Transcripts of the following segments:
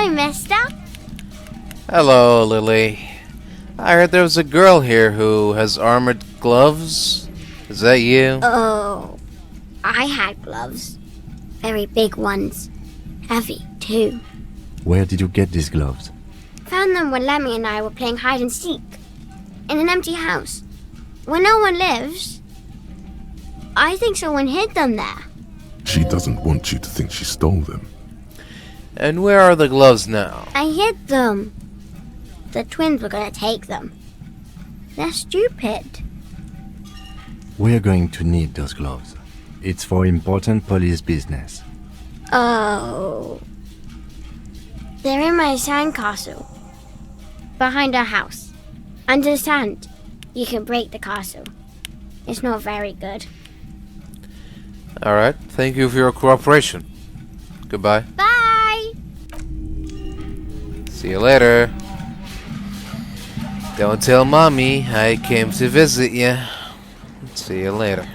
Hello, mister. Hello, Lily. I heard there was a girl here who has armored gloves. Is that you? Oh, I had gloves. Very big ones. Heavy, too. Where did you get these gloves? Found them when Lemmy and I were playing hide and seek. In an empty house. Where no one lives. I think someone hid them there. She doesn't want you to think she stole them. And where are the gloves now? I hid them. The twins were gonna take them. They're stupid. We're going to need those gloves. It's for important police business. Oh. They're in my sandcastle. Behind our house. Under the sand. You can break the castle. It's not very good. Alright, thank you for your cooperation. Goodbye. Bye! See you later. Don't tell Mommy I came to visit you. See you later.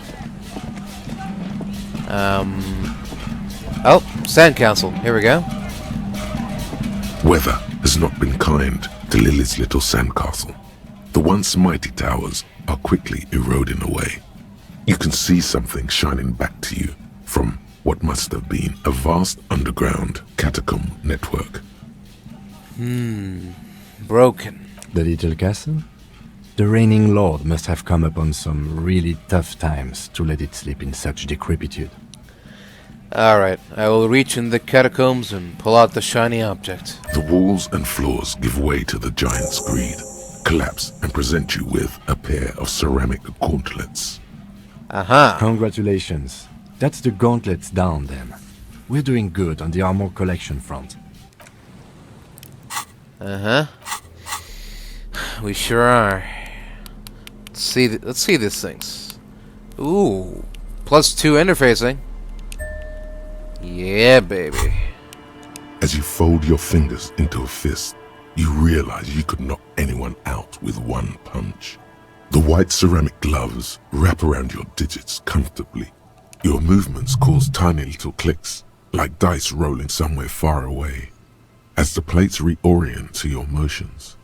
Oh, Sandcastle. Here we go. Weather has not been kind to Lily's little sandcastle. The once mighty towers are quickly eroding away. You can see something shining back to you from what must have been a vast underground catacomb network. Broken. The little castle? The reigning lord must have come upon some really tough times to let it sleep in such decrepitude. Alright, I will reach in the catacombs and pull out the shiny object. The walls and floors give way to the giant's greed, collapse and present you with a pair of ceramic gauntlets. Aha! Congratulations. That's the gauntlets down then. We're doing good on the armor collection front. Uh-huh. We sure are. Let's see these things. Ooh. +2 interfacing. Yeah, baby. As you fold your fingers into a fist, you realize you could knock anyone out with one punch. The white ceramic gloves wrap around your digits comfortably. Your movements cause tiny little clicks, like dice rolling somewhere far away, as the plates reorient to your motions.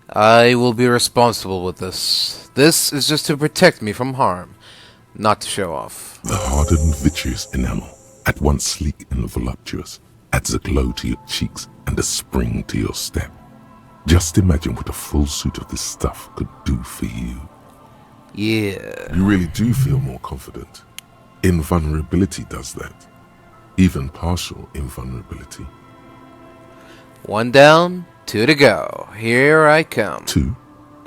I will be responsible with this. This is just to protect me from harm, not to show off. The hardened vitreous enamel, at once sleek and voluptuous, adds a glow to your cheeks and a spring to your step. Just imagine what a full suit of this stuff could do for you. Yeah. You really do feel more confident. Invulnerability does that. Even partial invulnerability. 1 down, 2 to go. Here I come. 2?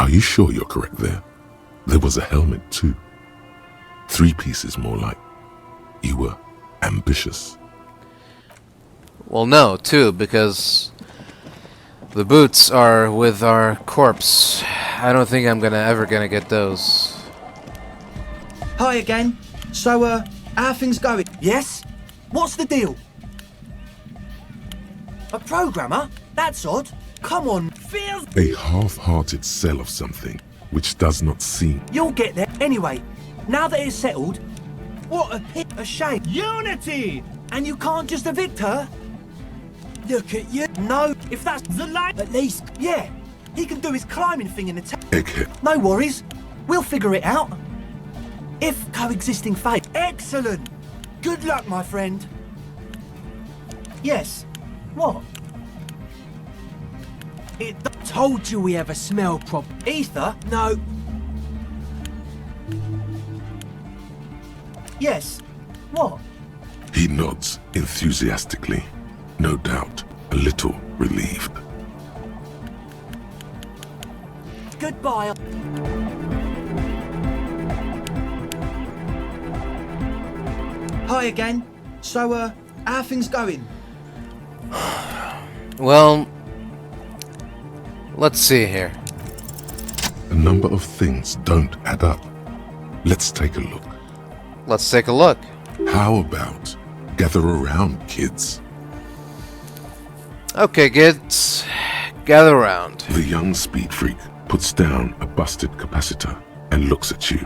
Are you sure you're correct there? There was a helmet too. 3 pieces more like. You were ambitious. Well, no, 2, because the boots are with our corpse. I don't think I'm ever gonna get those. Hi again. So, how are things going? Yes? What's the deal? A programmer? That's odd. Come on, feels... A half-hearted sell of something which does not seem. You'll get there. Anyway, now that it's settled, what a shame. Unity! And you can't just evict her? Look at you. No, if that's the line, at least. Yeah, he can do his climbing thing in the Egghead. No worries. We'll figure it out. If coexisting fate. Excellent. Good luck, my friend. Yes. What? It told you we have a smell problem. Ether? No. Yes. What? He nods enthusiastically, no doubt a little relieved. Goodbye. Hi again. So, how are things going? Well, let's see here. A number of things don't add up. Let's take a look. Let's take a look. How about gather around, kids? Okay, kids. Gather around. The young speed freak puts down a busted capacitor and looks at you.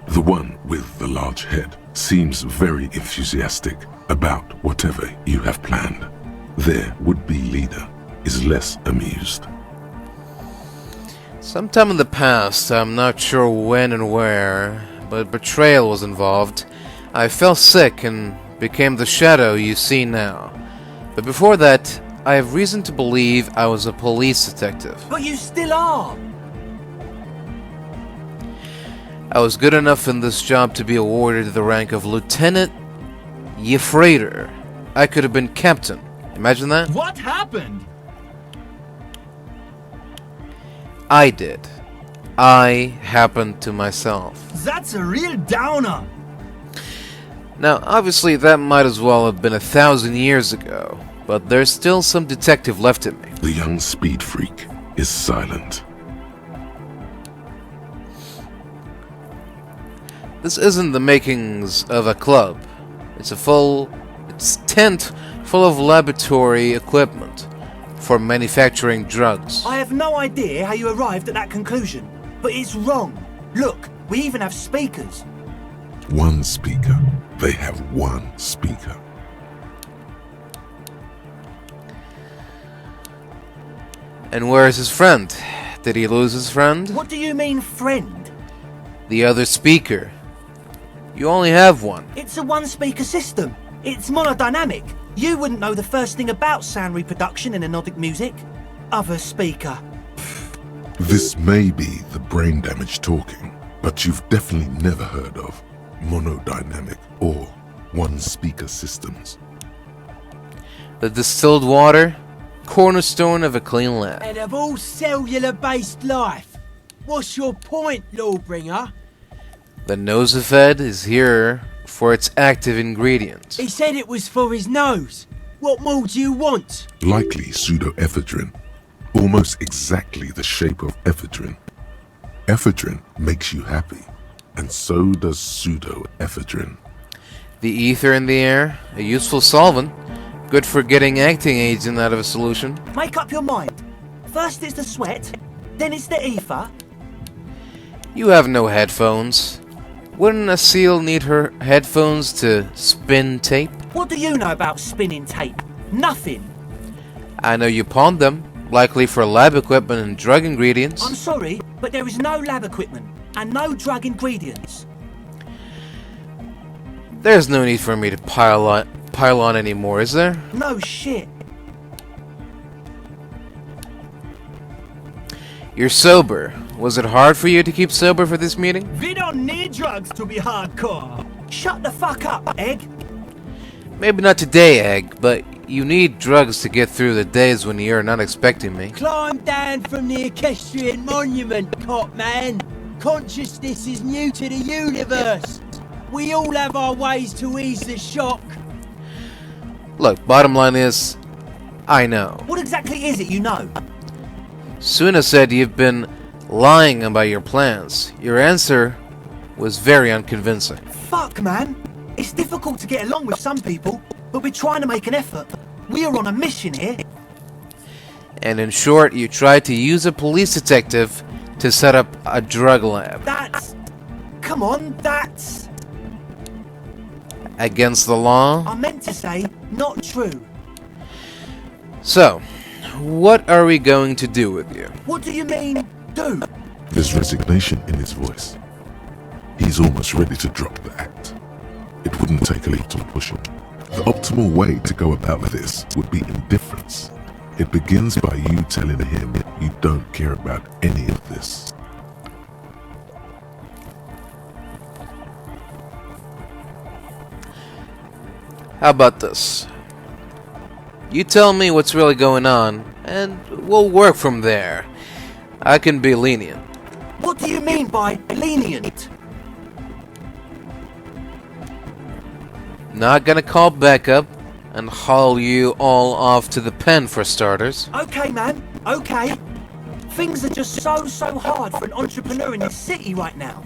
The one with the large head seems very enthusiastic about whatever you have planned. their would-be leader is less amused. Sometime in the past, I'm not sure when and where, but betrayal was involved. I fell sick and became the shadow you see now. But before that, I have reason to believe I was a police detective. But you still are! I was good enough in this job to be awarded the rank of Lieutenant Yefrader. I could have been captain. Imagine that? What happened? I did. I happened to myself. That's a real downer. Now, obviously, that might as well have been 1,000 years ago, but there's still some detective left in me. The young speed freak is silent. This isn't the makings of a club. It's tent full of laboratory equipment for manufacturing drugs. I have no idea how you arrived at that conclusion, but it's wrong. Look, we even have speakers. One speaker. They have one speaker. And where is his friend? Did he lose his friend? What do you mean, friend? The other speaker. You only have one. It's a one-speaker system. It's monodynamic. You wouldn't know the first thing about sound reproduction in anodic music. Other speaker. This may be the brain damage talking, but you've definitely never heard of monodynamic or one-speaker systems. The distilled water, cornerstone of a clean lab. And of all cellular-based life, what's your point, Lawbringer? The nosefed is here for its active ingredient. He said it was for his nose. What more do you want? Likely pseudoephedrine, almost exactly the shape of ephedrine. Ephedrine makes you happy, and so does pseudoephedrine. The ether in the air, a useful solvent, good for getting acting agent out of a solution. Make up your mind. First it's the sweat, then it's the ether. You have no headphones. Wouldn't a seal need her headphones to spin tape? What do you know about spinning tape? Nothing. I know you pawned them, likely for lab equipment and drug ingredients. I'm sorry, but there is no lab equipment and no drug ingredients. There's no need for me to pile on anymore, is there? No shit. You're sober. Was it hard for you to keep sober for this meeting? We don't need drugs to be hardcore. Shut the fuck up, Egg. Maybe not today, Egg, but you need drugs to get through the days when you're not expecting me. Climb down from the equestrian monument, cop man. Consciousness is new to the universe. We all have our ways to ease the shock. Look, bottom line is, I know. What exactly is it you know? Suna said you've been lying about your plans. Your answer was very unconvincing. Fuck, man. It's difficult to get along with some people, but we're trying to make an effort. We are on a mission here. And in short, you tried to use a police detective to set up a drug lab. That's... Come on, that's... Against the law? I meant to say, not true. So, what are we going to do with you? What do you mean, do? There's resignation in his voice. He's almost ready to drop the act. It wouldn't take a lot to push him. The optimal way to go about this would be indifference. It begins by you telling him you don't care about any of this. How about this? You tell me what's really going on, and we'll work from there. I can be lenient. What do you mean by lenient? Not gonna call backup and haul you all off to the pen for starters. Okay, man, okay. Things are just so hard for an entrepreneur in this city right now.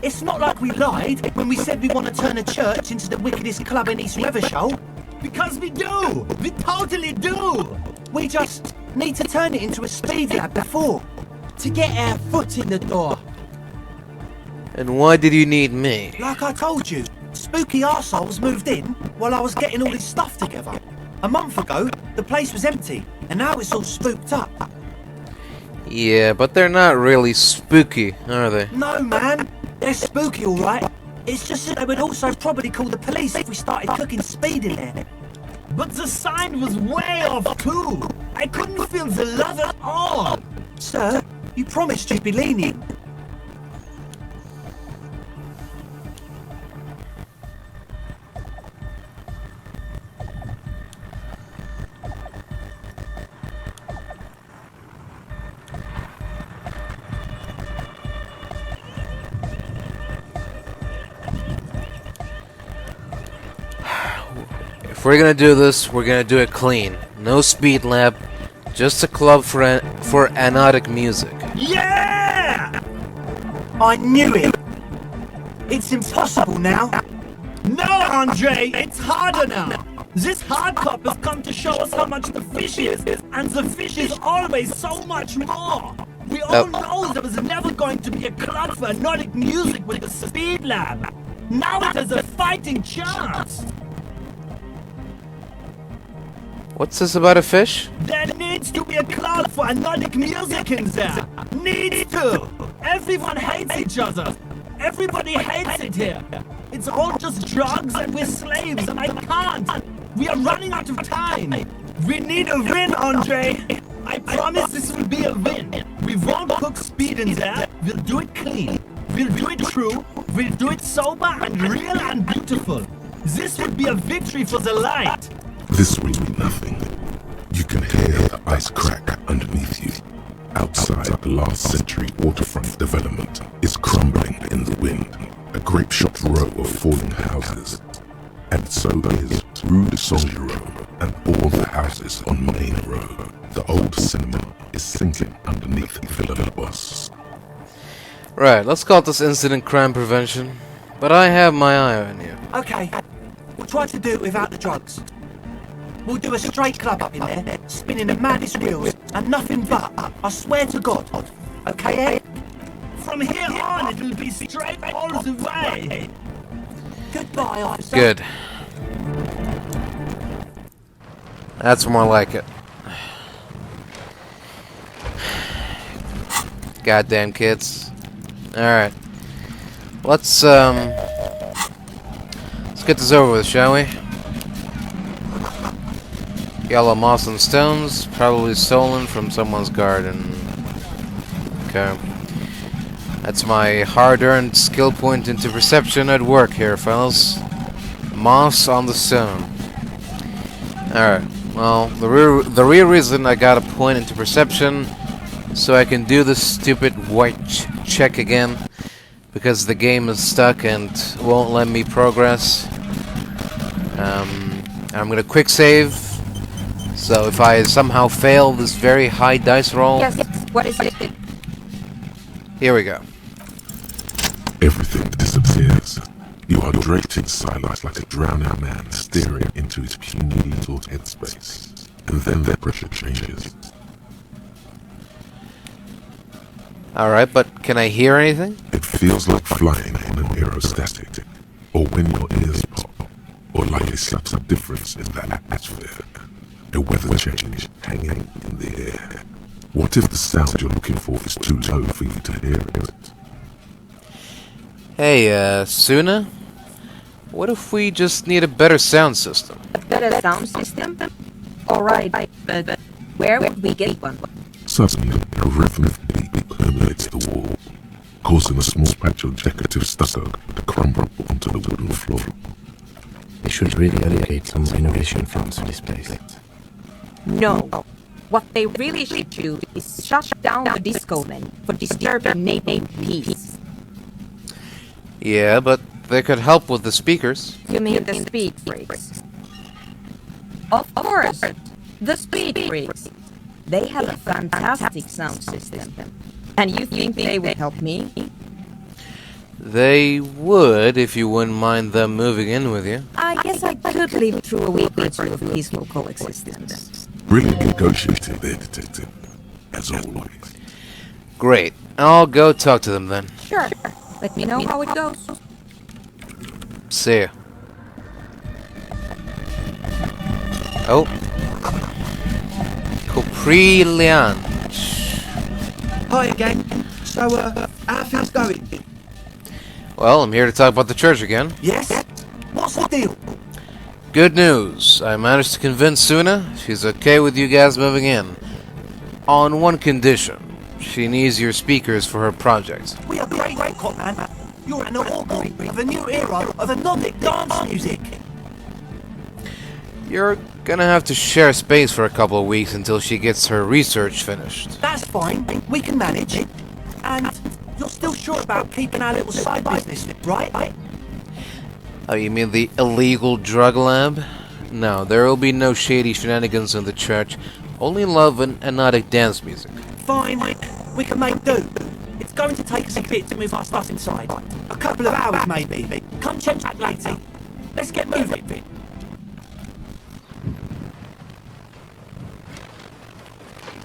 It's not like we lied when we said we want to turn a church into the wickedest club in East Weathershow. Because we do! We totally do! We just need to turn it into a speed lab before. To get our foot in the door. And why did you need me? Like I told you, spooky arseholes moved in while I was getting all this stuff together. A month ago, the place was empty, and now it's all spooked up. Yeah, but they're not really spooky, are they? No, man. They're spooky, all right. It's just that they would also probably call the police if we started cooking speed in there. But the sign was way off, too. I couldn't feel the love at all. Sir, you promised you'd be lenient. If we're gonna do this, we're gonna do it clean. No speed lab, just a club for anodic music. Yeah! I knew it. It's impossible now. No, Andre, it's harder now. This hard cop has come to show us how much the fish is, and the fish is always so much more. We all know there was never going to be a club for anodic music with the speed lab. Now it has a fighting chance. What's this about a fish? There needs to be a club for anodic music in there. Needs to. Everyone hates each other. Everybody hates it here. It's all just drugs and we're slaves and I can't. We are running out of time. We need a win, Andre. I promise this will be a win. We won't cook speed in there. We'll do it clean. We'll do it true. We'll do it sober and real and beautiful. This would be a victory for the light. This will be nothing. You can hear the ice crack underneath you. Outside, the last century waterfront development is crumbling in the wind. A grape-shot row of falling houses. And so is Rue de Saint-Jérôme and all the houses on Main Road. The old cinema is sinking underneath Villa Labos. Right, let's call this incident crime prevention. But I have my eye on you. Okay, we'll try to do it without the drugs. We'll do a straight club up in there, spinning the maddest wheels, and nothing but, I swear to God. Okay, Ed? From here on, it'll be straight all the way. Goodbye, officer. Good. That's more like it. Goddamn kids. Alright. Let's get this over with, shall we? Yellow moss and stones, probably stolen from someone's garden. Okay. That's my hard-earned skill point into perception at work here, fellas. Moss on the stone. Alright, well, the real reason I got a point into perception so I can do this stupid white check again, because the game is stuck and won't let me progress. I'm gonna quick save. So if I somehow fail this very high dice roll... Yes, what is it? Here we go. Everything disappears. You are draped in silence like a drowning man staring into his puny little headspace. And then the pressure changes. Alright, but can I hear anything? It feels like flying on an aerostatic, or when your ears pop, or like a subtle difference in the atmosphere. A weather change hanging in the air. What if the sound you're looking for is too low for you to hear it? Hey, Suna? What if we just need a better sound system? A better sound system? Alright, but where would we get one? Suddenly, a rhythmic beat permeates the wall, causing a small patch of decorative stucco to crumble onto the wooden floor. They should really allocate some renovation funds to this place. No. What they really should do is shut down the disco men for disturbing neighborhood peace. Yeah, but they could help with the speakers. You mean the speed freaks? Of course, the speed freaks. They have a fantastic sound system. And you think they would help me? They would, if you wouldn't mind them moving in with you. I guess I could live through a week or two of peaceful coexistence. Brilliant negotiating there, detective. As always. Great. I'll go talk to them then. Sure. Let me know how it goes. See ya. Oh. Coprilian. Hi again. So, how things going? Well, I'm here to talk about the church again. Yes? What's the deal? Good news. I managed to convince Suna she's okay with you guys moving in. On one condition. She needs your speakers for her project. We are great, Cop Man. You're an Anomaly of a new era of Nordic dance music. You're gonna have to share space for a couple of weeks until she gets her research finished. That's fine. We can manage it. And you're still sure about keeping our little side business, right? Oh, you mean the illegal drug lab? No, there will be no shady shenanigans in the church. Only love and anodic dance music. Fine. We can make do. It's going to take us a bit to move our stuff inside. A couple of hours, maybe. Come check back later. Let's get moving.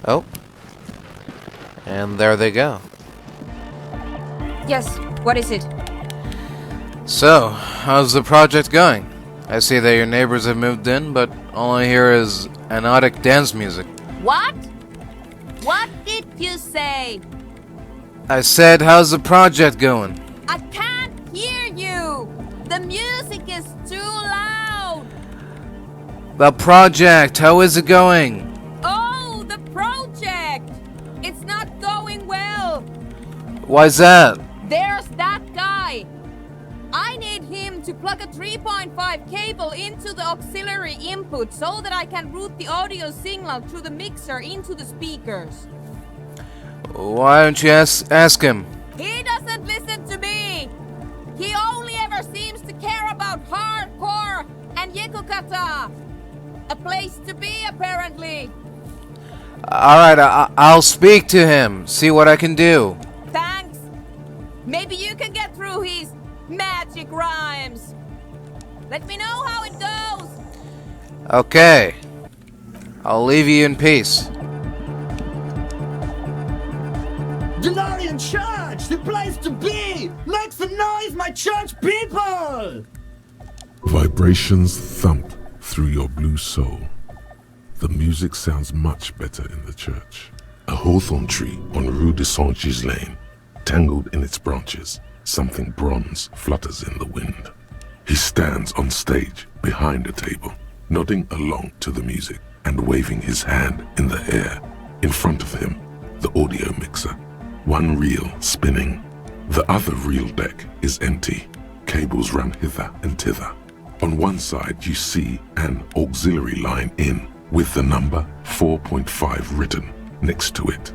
Oh. And there they go. Yes, what is it? So, how's the project going? I see that your neighbors have moved in, but all I hear is anodic dance music. What? What did you say? I said, how's the project going? I can't hear you! The music is too loud! The project, how is it going? Oh, the project! It's not going well! Why's that? There's that guy! I need him to plug a 3.5 cable into the auxiliary input so that I can route the audio signal through the mixer into the speakers. Why don't you ask him? He doesn't listen to me! He only ever seems to care about hardcore and Yekukata! A place to be, apparently! Alright, I'll speak to him, see what I can do. Thanks! Maybe you can get through his magic rhymes! Let me know how it goes! Okay. I'll leave you in peace. Delarian Church! The place to be! Make some noise, my church people! Vibrations thump through your blue soul. The music sounds much better in the church. A hawthorn tree on Rue de Saint-Gilles Lane, tangled in its branches, something bronze flutters in the wind. He stands on stage behind a table, nodding along to the music and waving his hand in the air. In front of him, the audio mixer. One reel spinning. The other reel deck is empty. Cables run hither and thither. On one side you see an auxiliary line in with the number 4.5 written next to it.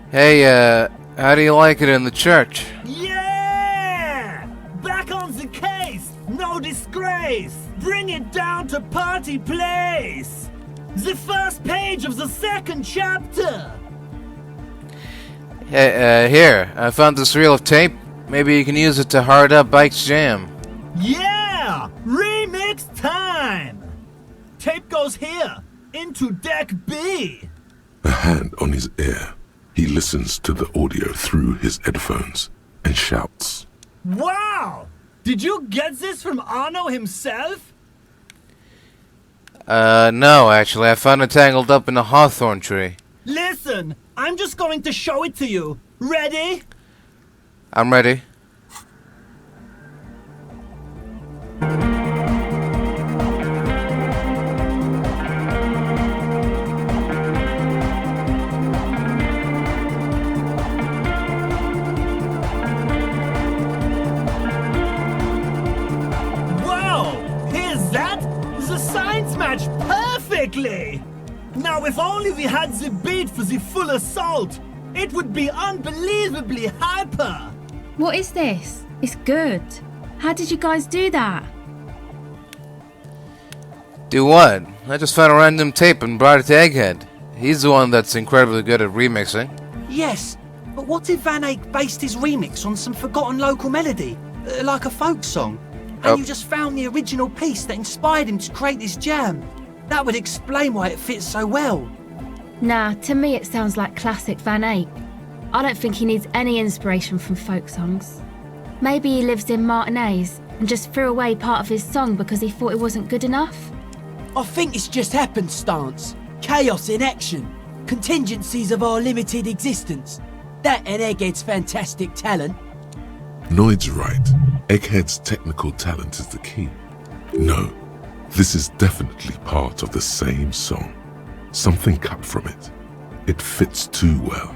Hey, how do you like it in the church? Yeah! Back on the case! No disgrace! Bring it down to party place! The first page of the second chapter! Hey, here, I found this reel of tape. Maybe you can use it to hard up Bike's jam. Yeah! Remix time! Tape goes here, into deck B! A hand on his ear. He listens to the audio through his headphones and shouts. Wow! Did you get this from Arno himself? No, actually, I found it tangled up in a hawthorn tree. Listen, I'm just going to show it to you. Ready? I'm ready. Wow! Here's that? The signs match perfectly! Now if only we had the beat for the full assault, it would be unbelievably hyper! What is this? It's good. How did you guys do that? Do what? I just found a random tape and brought it to Egghead. He's the one that's incredibly good at remixing. Yes, but what if Van Eyck based his remix on some forgotten local melody? Like a folk song? And you just found the original piece that inspired him to create this jam? That would explain why it fits so well. Nah, to me it sounds like classic Van Eyck. I don't think he needs any inspiration from folk songs. Maybe he lives in Martinez and just threw away part of his song because he thought it wasn't good enough. I think it's just happenstance. Chaos in action. Contingencies of our limited existence. That and Egghead's fantastic talent. Noid's right. Egghead's technical talent is the key. No, this is definitely part of the same song. Something cut from it. It fits too well.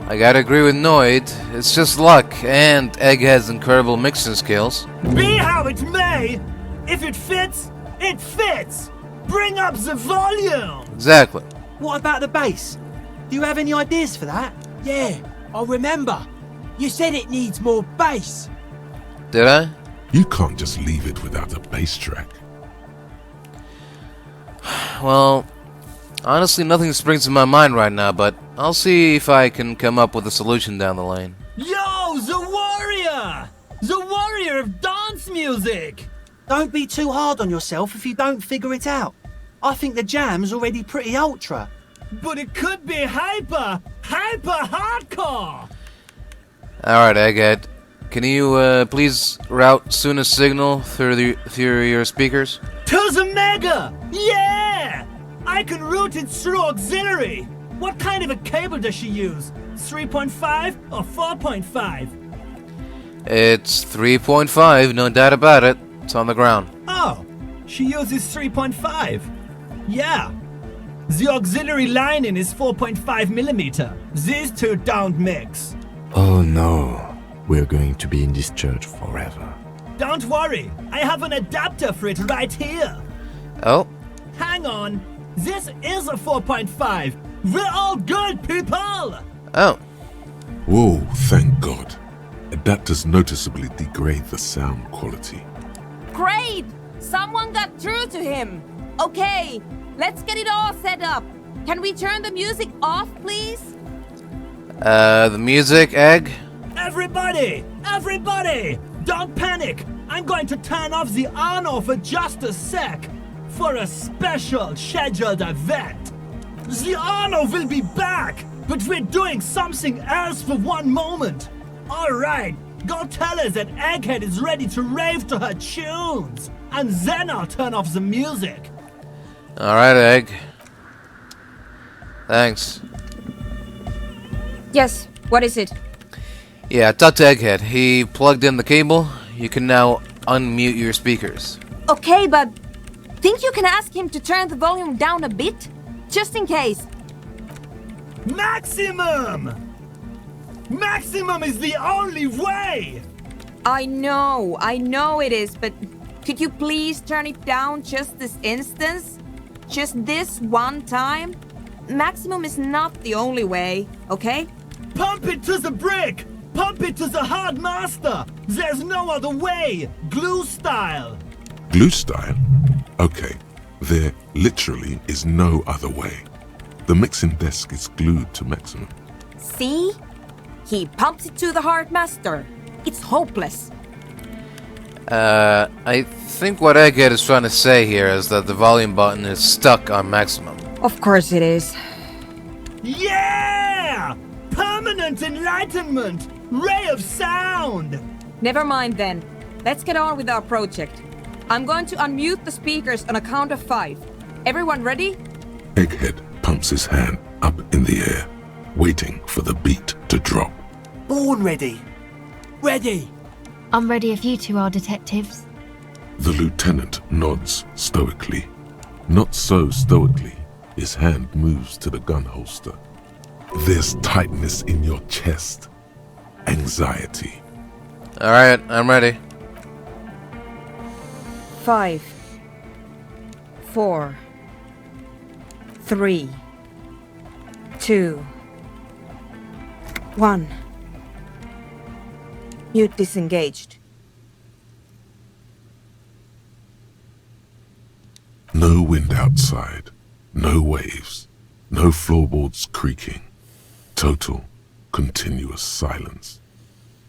I gotta agree with Noid. It's just luck, and Egghead's incredible mixing skills. Be how it may, if it fits, it fits! Bring up the volume! Exactly. What about the bass? Do you have any ideas for that? Yeah, I remember. You said it needs more bass. Did I? You can't just leave it without a bass track. Well, honestly, nothing springs to my mind right now, but I'll see if I can come up with a solution down the lane. Yo, the warrior! The warrior of dance music! Don't be too hard on yourself if you don't figure it out. I think the jam's already pretty ultra. But it could be hyper hardcore! Alright, Egghead. Can you please route Suna's signal through your speakers? To the mega! Yeah! I can route it through auxiliary! What kind of a cable does she use? 3.5 or 4.5? It's 3.5, no doubt about it. It's on the ground. Oh, she uses 3.5. Yeah. The auxiliary lining is 4.5 millimeter. These two don't mix. Oh no, we're going to be in this church forever. Don't worry, I have an adapter for it right here. Oh? Hang on, this is a 4.5. We're all good, people! Oh. Whoa, thank God. Adapters noticeably degrade the sound quality. Great! Someone got through to him. Okay, let's get it all set up. Can we turn the music off, please? The music, Egg? Everybody! Don't panic! I'm going to turn off the Ano for just a sec. For a special scheduled event. The Ano will be back, but we're doing something else for one moment. Alright, go tell her that Egghead is ready to rave to her tunes. And then I'll turn off the music. Alright, Egg. Thanks. Yes, what is it? Yeah, talk to Egghead. He plugged in the cable. You can now unmute your speakers. Okay, but think you can ask him to turn the volume down a bit? Just in case. Maximum! Maximum is the only way! I know it is, but could you please turn it down just this instance? Just this one time? Maximum is not the only way, okay? Pump it to the brick! Pump it to the hard master! There's no other way! Glue style! Glue style? Okay, there literally is no other way. The mixing desk is glued to maximum. See? He pumps it to the hard master. It's hopeless. I think what Egghead is trying to say here is that the volume button is stuck on maximum. Of course it is. Yeah! Permanent enlightenment! Ray of sound! Never mind then. Let's get on with our project. I'm going to unmute the speakers on a count of 5. Everyone ready? Egghead pumps his hand up in the air, waiting for the beat to drop. Born ready. Ready. I'm ready if you two are detectives. The lieutenant nods stoically. Not so stoically, his hand moves to the gun holster. There's tightness in your chest. Anxiety. Alright, I'm ready. 5, 4, 3, 2, 1. Mute disengaged. No wind outside, no waves, no floorboards creaking. Total, continuous silence.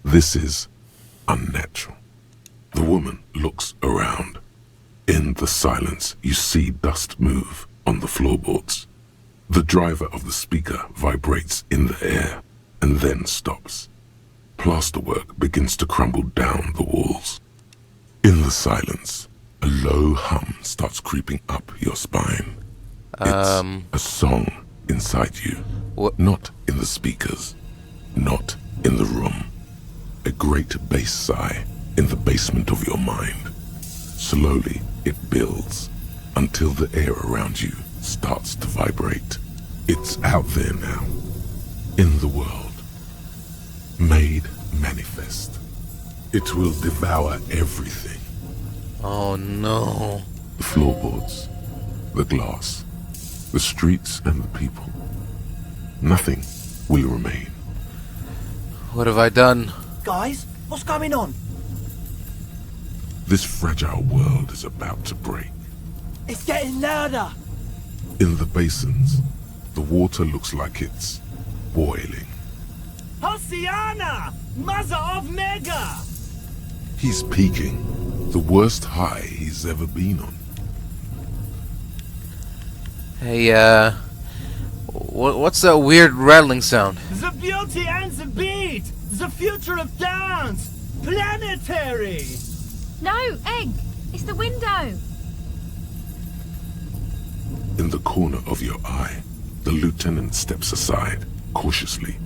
This is unnatural. The woman looks around. In the silence, you see dust move on the floorboards. The driver of the speaker vibrates in the air and then stops. Plasterwork begins to crumble down the walls. In the silence, a low hum starts creeping up your spine. It's a song inside you. What? Not in the speakers, not in the room. A great bass sigh in the basement of your mind. Slowly, it builds until the air around you starts to vibrate. It's out there now, in the world, made manifest. It will devour everything. Oh no. The floorboards, the glass, the streets and the people. Nothing will remain. What have I done? Guys, what's going on? This fragile world is about to break. It's getting louder. In the basins, the water looks like it's boiling. Hosiana! Mother of Mega! He's peaking, the worst high he's ever been on. Hey, what's that weird rattling sound? The beauty and the beat! The future of dance! Planetary! No, Egg! It's the window! In the corner of your eye, the lieutenant steps aside, cautiously,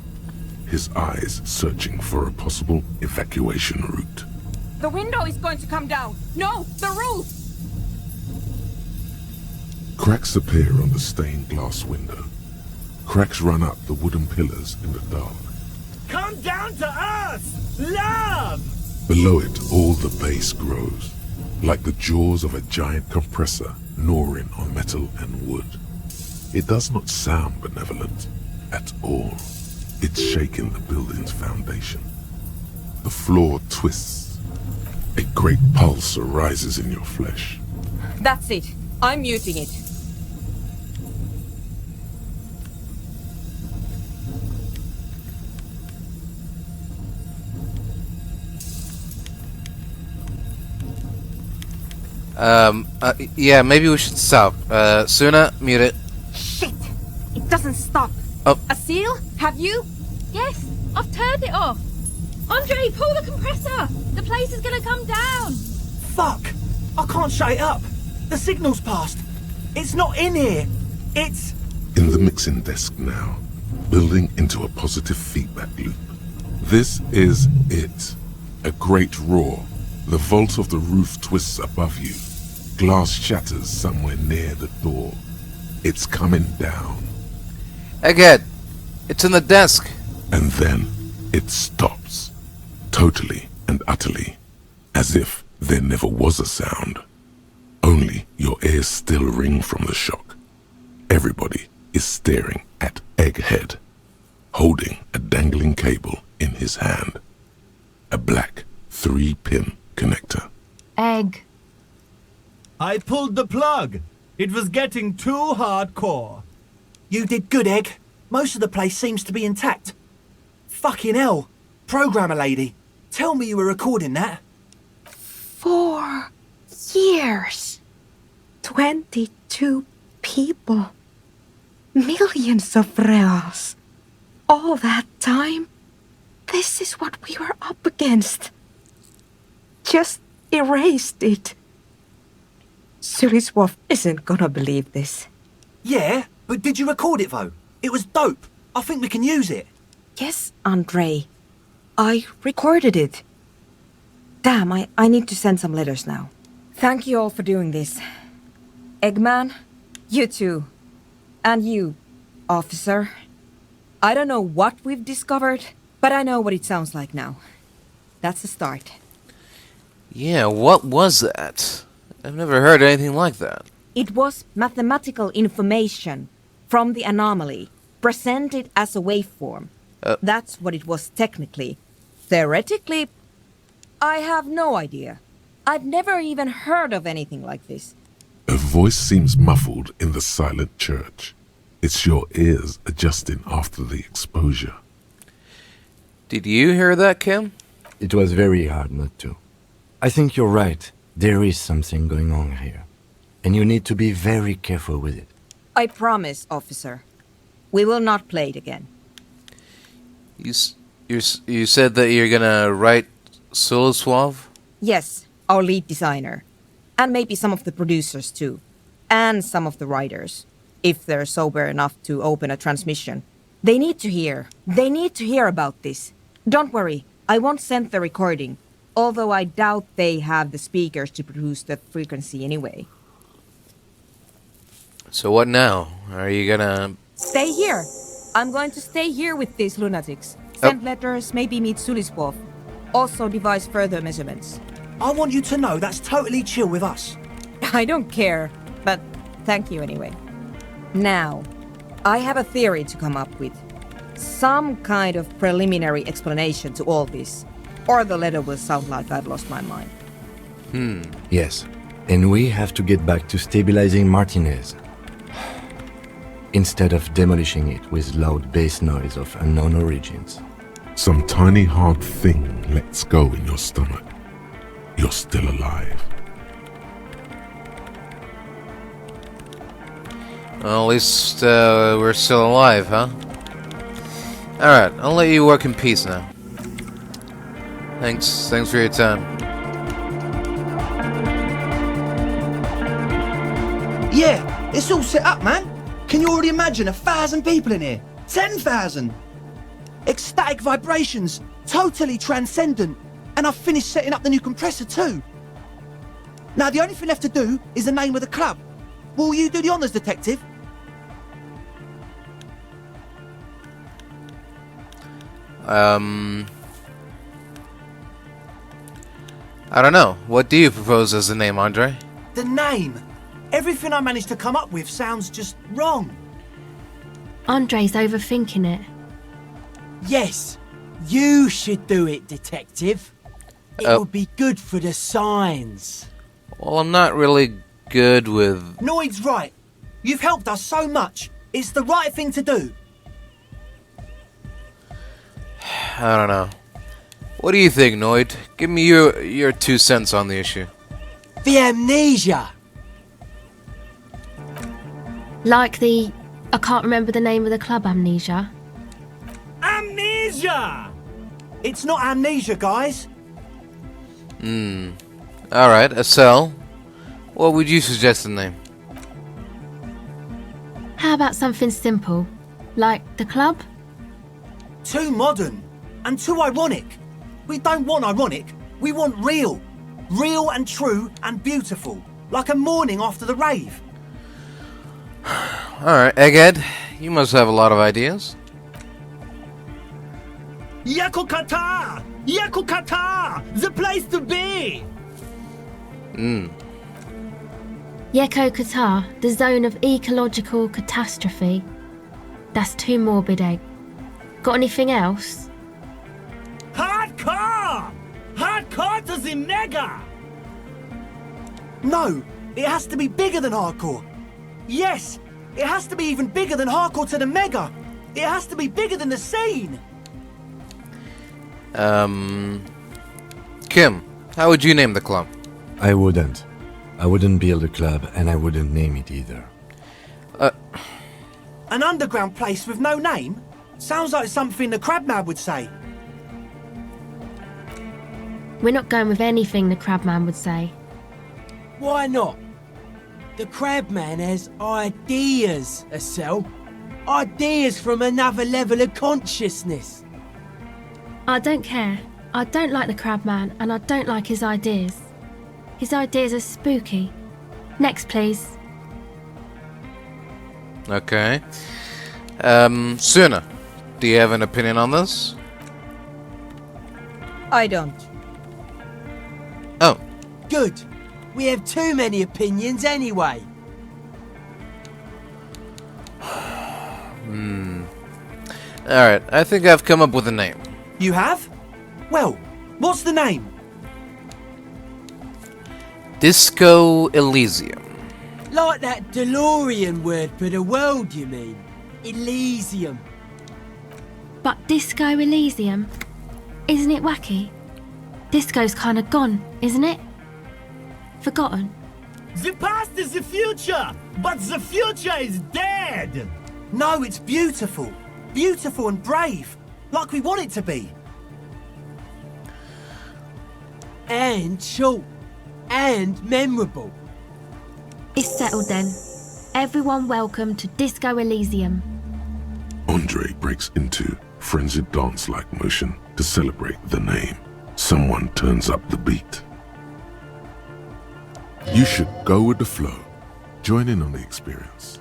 his eyes searching for a possible evacuation route. The window is going to come down. No, the roof! Cracks appear on the stained glass window. Cracks run up the wooden pillars in the dark. Come down to us! Love! Below it, all the bass grows, like the jaws of a giant compressor gnawing on metal and wood. It does not sound benevolent at all. It's shaking the building's foundation. The floor twists. A great pulse arises in your flesh. That's it. I'm muting it. Yeah, maybe we should stop. Suna, mute it. Shit! It doesn't stop. Oh. A seal? Have you? Yes, I've turned it off. Andre, pull the compressor! The place is gonna come down! Fuck! I can't shut it up! The signal's passed! It's not in here! It's... In the mixing desk now, building into a positive feedback loop. This is it. A great roar. The vault of the roof twists above you. Glass shatters somewhere near the door. It's coming down. Egghead, it's in the desk. And then it stops. Totally and utterly. As if there never was a sound. Only your ears still ring from the shock. Everybody is staring at Egghead, holding a dangling cable in his hand. A black 3-pin connector. Egg. I pulled the plug! It was getting too hardcore. You did good, Egg. Most of the place seems to be intact. Fucking hell. Programmer lady, tell me you were recording that. 4 years. 22 people. Millions of reals. All that time. This is what we were up against. Just erased it. Suliswolf isn't gonna believe this. Yeah, but did you record it though? It was dope. I think we can use it. Yes, Andre. I recorded it. Damn, I need to send some letters now. Thank you all for doing this. Eggman, you too. And you, officer. I don't know what we've discovered, but I know what it sounds like now. That's a start. Yeah, what was that? I've never heard anything like that. It was mathematical information from the anomaly, presented as a waveform. That's what it was technically. Theoretically, I have no idea. I've never even heard of anything like this. A voice seems muffled in the silent church. It's your ears adjusting after the exposure. Did you hear that, Kim? It was very hard not to. I think you're right. There is something going on here. And you need to be very careful with it. I promise, officer. We will not play it again. You said that you're gonna write Soluswov? Yes, our lead designer. And maybe some of the producers too. And some of the writers. If they're sober enough to open a transmission. They need to hear. They need to hear about this. Don't worry, I won't send the recording. Although I doubt they have the speakers to produce the frequency anyway. So what now? Are you gonna... Stay here. I'm going to stay here with these lunatics. Send letters, maybe meet Sulispov. Also devise further measurements. I want you to know that's totally chill with us. I don't care, but thank you anyway. Now, I have a theory to come up with. Some kind of preliminary explanation to all this. Or the letter will sound like I've lost my mind. Yes. And we have to get back to stabilizing Martinez. Instead of demolishing it with loud bass noise of unknown origins. Some tiny hard thing lets go in your stomach. You're still alive. Well, at least we're still alive, huh? Alright, I'll let you work in peace now. Thanks for your time. Yeah, it's all set up, man. Can you already imagine 1,000 people in here? 10,000! Ecstatic vibrations, totally transcendent. And I've finished setting up the new compressor too. Now the only thing left to do is the name of the club. Will you do the honours, detective? I don't know. What do you propose as the name, Andre? The name. Everything I managed to come up with sounds just wrong. Andre's overthinking it. Yes, you should do it, detective. It would be good for the signs. Well, I'm not really good with... Noid's right. You've helped us so much. It's the right thing to do. I don't know. What do you think, Noid? Give me your 2 cents on the issue. The amnesia. Like the... I can't remember the name of the club, Amnesia. Amnesia! It's not amnesia, guys. Alright, Estelle. What would you suggest the name? How about something simple? Like the club? Too modern. And too ironic. We don't want ironic. We want real. Real and true and beautiful. Like a morning after the rave. Alright, Egghead. You must have a lot of ideas. Yakokata! Yakokata! The place to be! Yeko Qatar, the zone of ecological catastrophe. That's too morbid, Egg. Got anything else? Hardcore! Hardcore to the mega! No, it has to be bigger than hardcore. Yes, it has to be even bigger than hardcore to the mega. It has to be bigger than the scene. Kim, how would you name the club? I wouldn't. I wouldn't build a club, and I wouldn't name it either. An underground place with no name? Sounds like something the Crabman would say. We're not going with anything the Crabman would say. Why not? The Crabman has ideas, Estelle. Ideas from another level of consciousness. I don't care. I don't like the Crabman, and I don't like his ideas. His ideas are spooky. Next, please. Okay. Suna, do you have an opinion on this? I don't. Oh. Good. We have too many opinions anyway. Alright, I think I've come up with a name. You have? Well, what's the name? Disco Elysium. Like that DeLorean word for the world, you mean? Elysium. But Disco Elysium? Isn't it wacky? Disco's kinda gone, isn't it? Forgotten. The past is the future, but the future is dead. No, it's beautiful. Beautiful and brave. Like we want it to be. And short. And memorable. It's settled then. Everyone welcome to Disco Elysium. Andre breaks into frenzied dance-like motion to celebrate the name. Someone turns up the beat. You should go with the flow. Join in on the experience.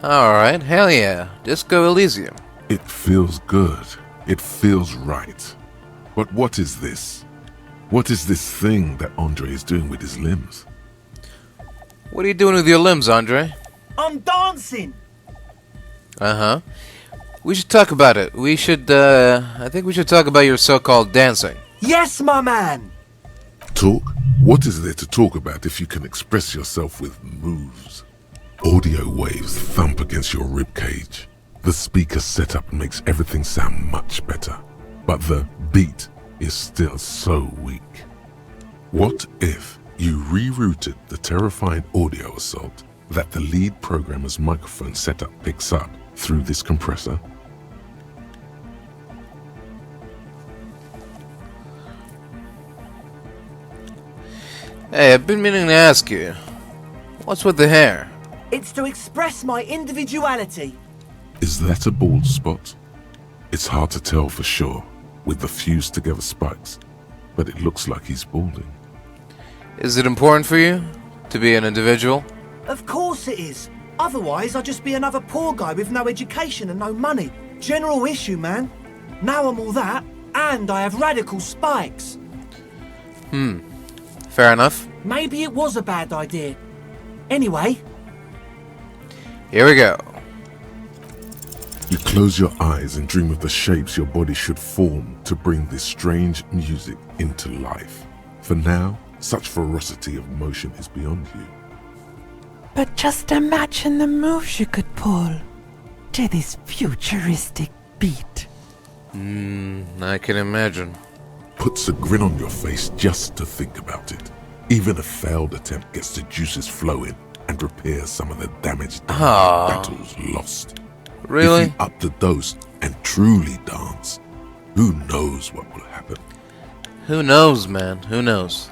Alright, hell yeah. Disco Elysium. It feels good. It feels right. But what is this? What is this thing that Andre is doing with his limbs? What are you doing with your limbs, Andre? I'm dancing. Uh-huh. We should talk about it. I think we should talk about your so-called dancing. Yes, my man. Talk? What is there to talk about if you can express yourself with moves? Audio waves thump against your ribcage. The speaker setup makes everything sound much better. But the beat is still so weak. What if you rerouted the terrifying audio assault that the lead programmer's microphone setup picks up through this compressor? Hey, I've been meaning to ask you. What's with the hair? It's to express my individuality. Is that a bald spot? It's hard to tell for sure with the fused together spikes, but it looks like he's balding. Is it important for you to be an individual? Of course it is. Otherwise, I'd just be another poor guy with no education and no money. General issue, man. Now I'm all that, and I have radical spikes. Fair enough. Maybe it was a bad idea. Anyway, Here we go. You close your eyes and dream of the shapes your body should form to bring this strange music into life. For now, such ferocity of motion is beyond you. But just imagine the moves you could pull to this futuristic beat. I can imagine. Puts a grin on your face just to think about it. Even a failed attempt gets the juices flowing and repairs some of the damage done in battles lost. Really? If you up the dose and truly dance, who knows what will happen? Who knows, man? Who knows?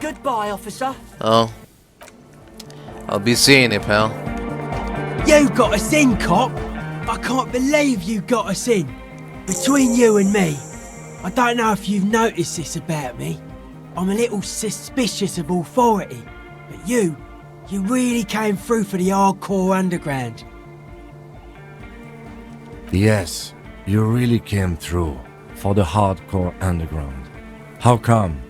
goodbye, officer. Oh. I'll be seeing you, pal. You got us in, cop! I can't believe you got us in. Between you and me, I don't know if you've noticed this about me. I'm a little suspicious of authority. But you really came through for the hardcore underground. Yes, you really came through for the hardcore underground. How come?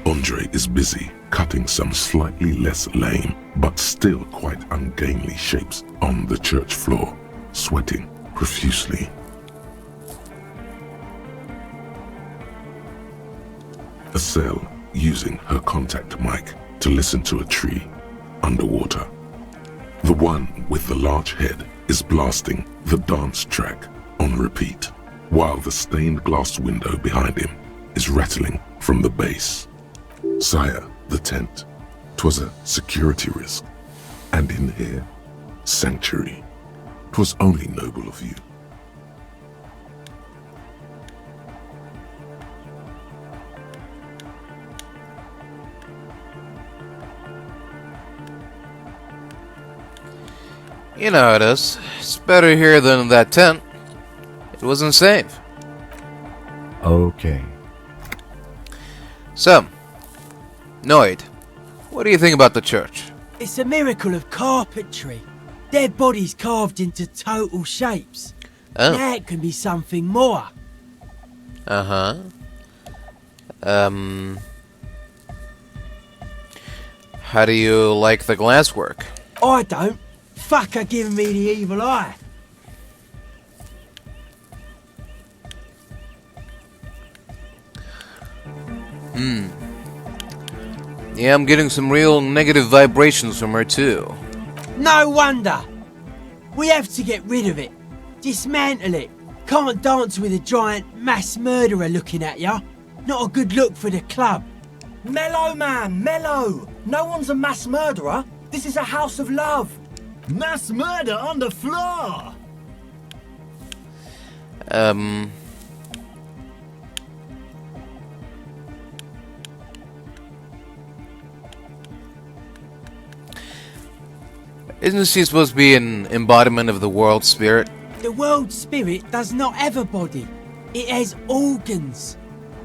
Andre is busy cutting some slightly less lame, but still quite ungainly shapes on the church floor, sweating profusely. Estelle using her contact mic to listen to a tree underwater. The one with the large head is blasting the dance track on repeat, while the stained glass window behind him is rattling from the bass. Sire, the tent. 'Twas a security risk. And in here, sanctuary. 'Twas only noble of you. You know how it is. It's better here than in that tent. It wasn't safe. Okay. So, Noid, what do you think about the church? It's a miracle of carpentry. Dead bodies carved into total shapes. Oh. Now it can be something more. Uh-huh. How do you like the glasswork? I don't. Fucker giving me the evil eye. Yeah, I'm getting some real negative vibrations from her too. No wonder. We have to get rid of it. Dismantle it. Can't dance with a giant mass murderer looking at ya. Not a good look for the club. Mellow, man, mellow. No one's a mass murderer. This is a house of love. Mass murder on the floor. Isn't she supposed to be an embodiment of the world spirit? The world spirit does not have a body. It has organs.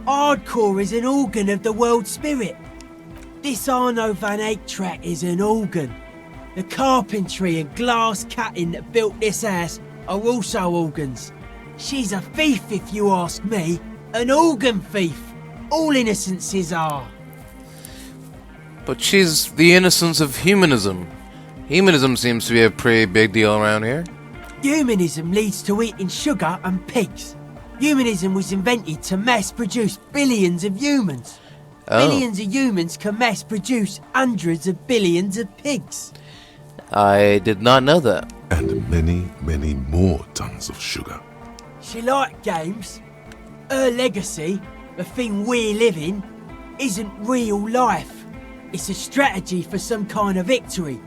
Hardcore is an organ of the world spirit. This Arno van Eyck track is an organ. The carpentry and glass cutting that built this house are also organs. She's a thief, if you ask me. An organ thief. All innocences are. But she's the innocence of humanism. Humanism seems to be a pretty big deal around here. Humanism leads to eating sugar and pigs. Humanism was invented to mass produce billions of humans. Oh. Billions of humans can mass produce hundreds of billions of pigs. I did not know that. And many, many more tons of sugar. She liked games. Her legacy, the thing we live in, isn't real life. It's a strategy for some kind of victory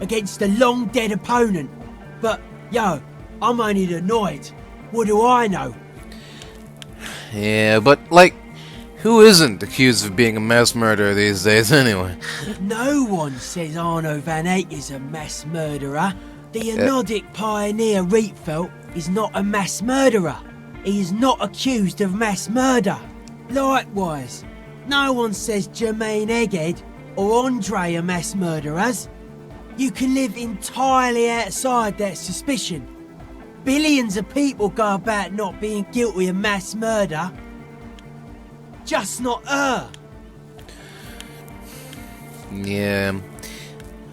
against a long dead opponent. But, yo, I'm only annoyed. What do I know? Yeah, but, like, who isn't accused of being a mass murderer these days anyway? No one says Arno van Eyck is a mass murderer. The Anodic pioneer Rietveld is not a mass murderer. He is not accused of mass murder. Likewise, no one says Jermaine Egghead or Andre are mass murderers. You can live entirely outside that suspicion. Billions of people go about not being guilty of mass murder. Just not her. Yeah,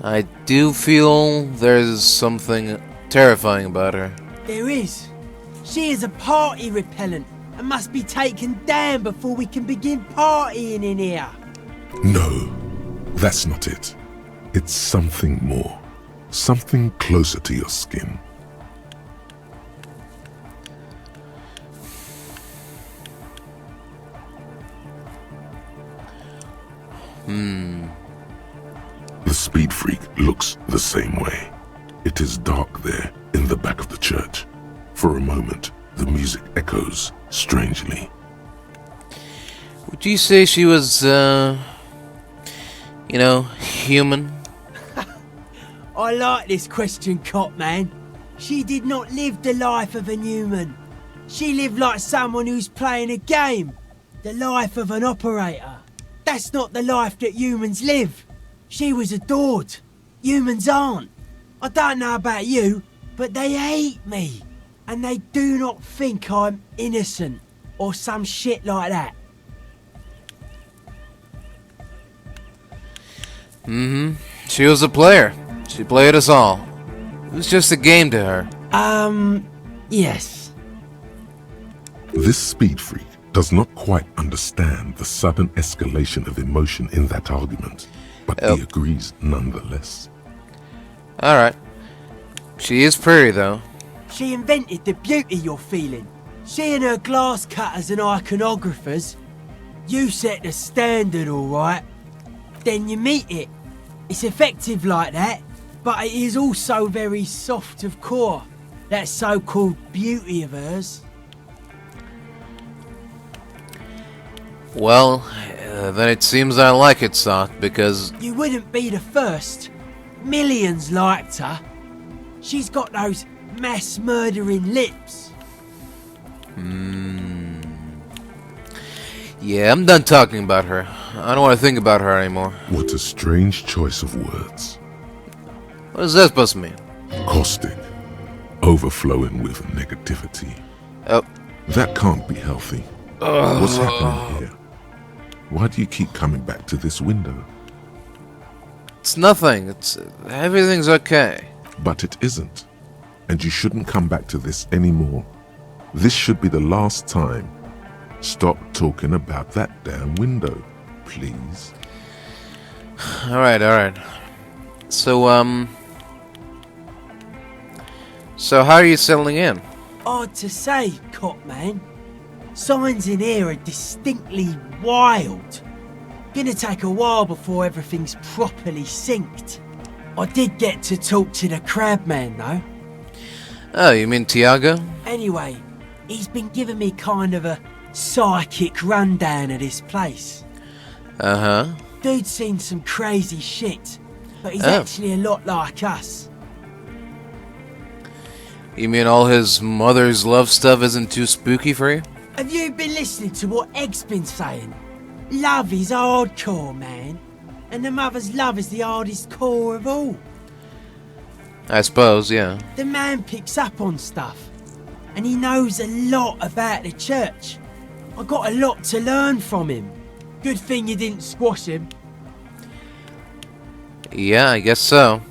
I do feel there's something terrifying about her. There is. She is a party repellent and must be taken down before we can begin partying in here. No, that's not it. It's something more. Something closer to your skin. The speed freak looks the same way. It is dark there in the back of the church. For a moment, the music echoes strangely. Would you say she was, human? I like this question, Cop Man. She did not live the life of a human. She lived like someone who's playing a game. The life of an operator. That's not the life that humans live. She was adored. Humans aren't. I don't know about you, but they hate me. And they do not think I'm innocent or some shit like that. She was a player. She played us all. It was just a game to her. Yes. This speed freak does not quite understand the sudden escalation of emotion in that argument, but he agrees nonetheless. Alright. She is pretty, though. She invented the beauty you're feeling. She and her glass cutters and iconographers. You set the standard, alright. Then you meet it. It's effective like that, but it is also very soft of core. That so-called beauty of hers. Well, then it seems I like it, Sock, because... You wouldn't be the first. Millions liked her. She's got those mass murdering lips. Yeah, I'm done talking about her. I don't want to think about her anymore. What a strange choice of words. What is that supposed to mean? Caustic. Overflowing with negativity. Oh. That can't be healthy. What's happening here? Why do you keep coming back to this window? It's nothing. Everything's okay. But it isn't. And you shouldn't come back to this anymore. This should be the last time. Stop talking about that damn window, please. Alright, alright. So, so how are you settling in? Hard to say, cop man. Signs in here are distinctly wild. Gonna take a while before everything's properly synced. I did get to talk to the crab man though. Oh, you mean Tiago? Anyway, he's been giving me kind of a psychic rundown of this place. Uh-huh. Dude's seen some crazy shit, but he's Oh. actually a lot like us. You mean all his mother's love stuff isn't too spooky for you? Have you been listening to what Egg's been saying? Love is hardcore, man. And the mother's love is the hardest core of all. I suppose, yeah. The man picks up on stuff. And he knows a lot about the church. I got a lot to learn from him. Good thing you didn't squash him. Yeah, I guess so.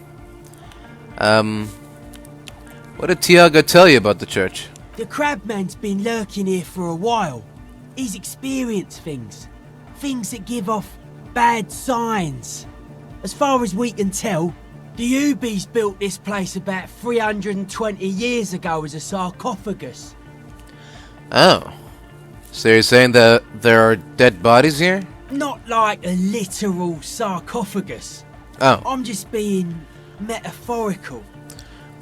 What did Tiago tell you about the church? The crabman's been lurking here for a while. He's experienced things. Things that give off bad signs. As far as we can tell, the Ubies built this place about 320 years ago as a sarcophagus. Oh. So you're saying that there are dead bodies here? Not like a literal sarcophagus. Oh. I'm just being metaphorical.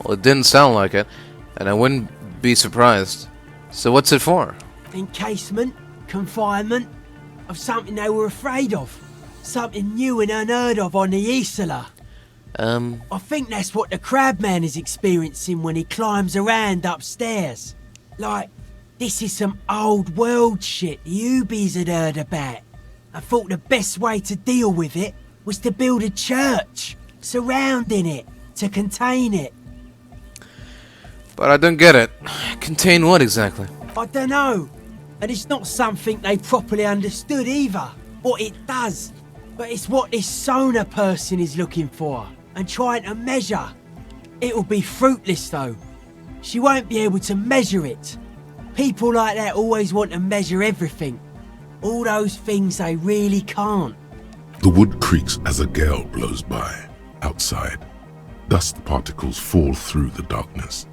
Well, it didn't sound like it, and I wouldn't be surprised. So what's it for? Encasement, confinement, of something they were afraid of. Something new and unheard of on the Isla. I think that's what the crabman is experiencing when he climbs around upstairs. Like, this is some old world shit the Ubies had heard about. I thought the best way to deal with it was to build a church, surrounding it, to contain it. But I don't get it. Contain what exactly? I don't know. And it's not something they properly understood either, what it does. But it's what this sonar person is looking for and trying to measure. It'll be fruitless though. She won't be able to measure it. People like that always want to measure everything. All those things they really can't. The wood creaks as a gale blows by. Outside, dust particles fall through the darkness,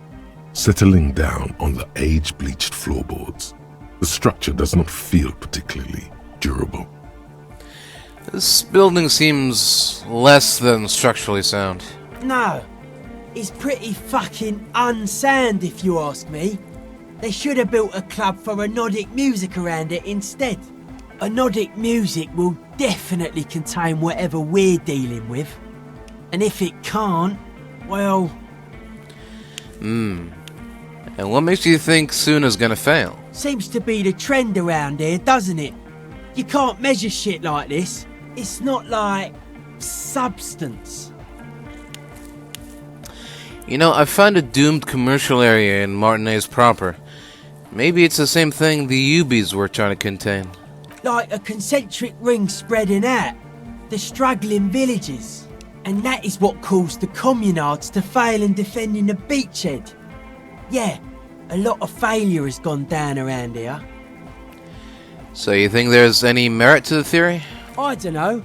settling down on the age-bleached floorboards. The structure does not feel particularly durable. This building seems less than structurally sound. No, it's pretty fucking unsound if you ask me. They should have built a club for Anodic music around it instead. Anodic music will definitely contain whatever we're dealing with. And if it can't, well... And what makes you think Suna's gonna fail? Seems to be the trend around here, doesn't it? You can't measure shit like this. It's not like... substance. You know, I found a doomed commercial area in Martinez proper. Maybe it's the same thing the Ubies were trying to contain. Like a concentric ring spreading out. The struggling villages. And that is what caused the communards to fail in defending the beachhead. Yeah, a lot of failure has gone down around here. So you think there's any merit to the theory? I don't know.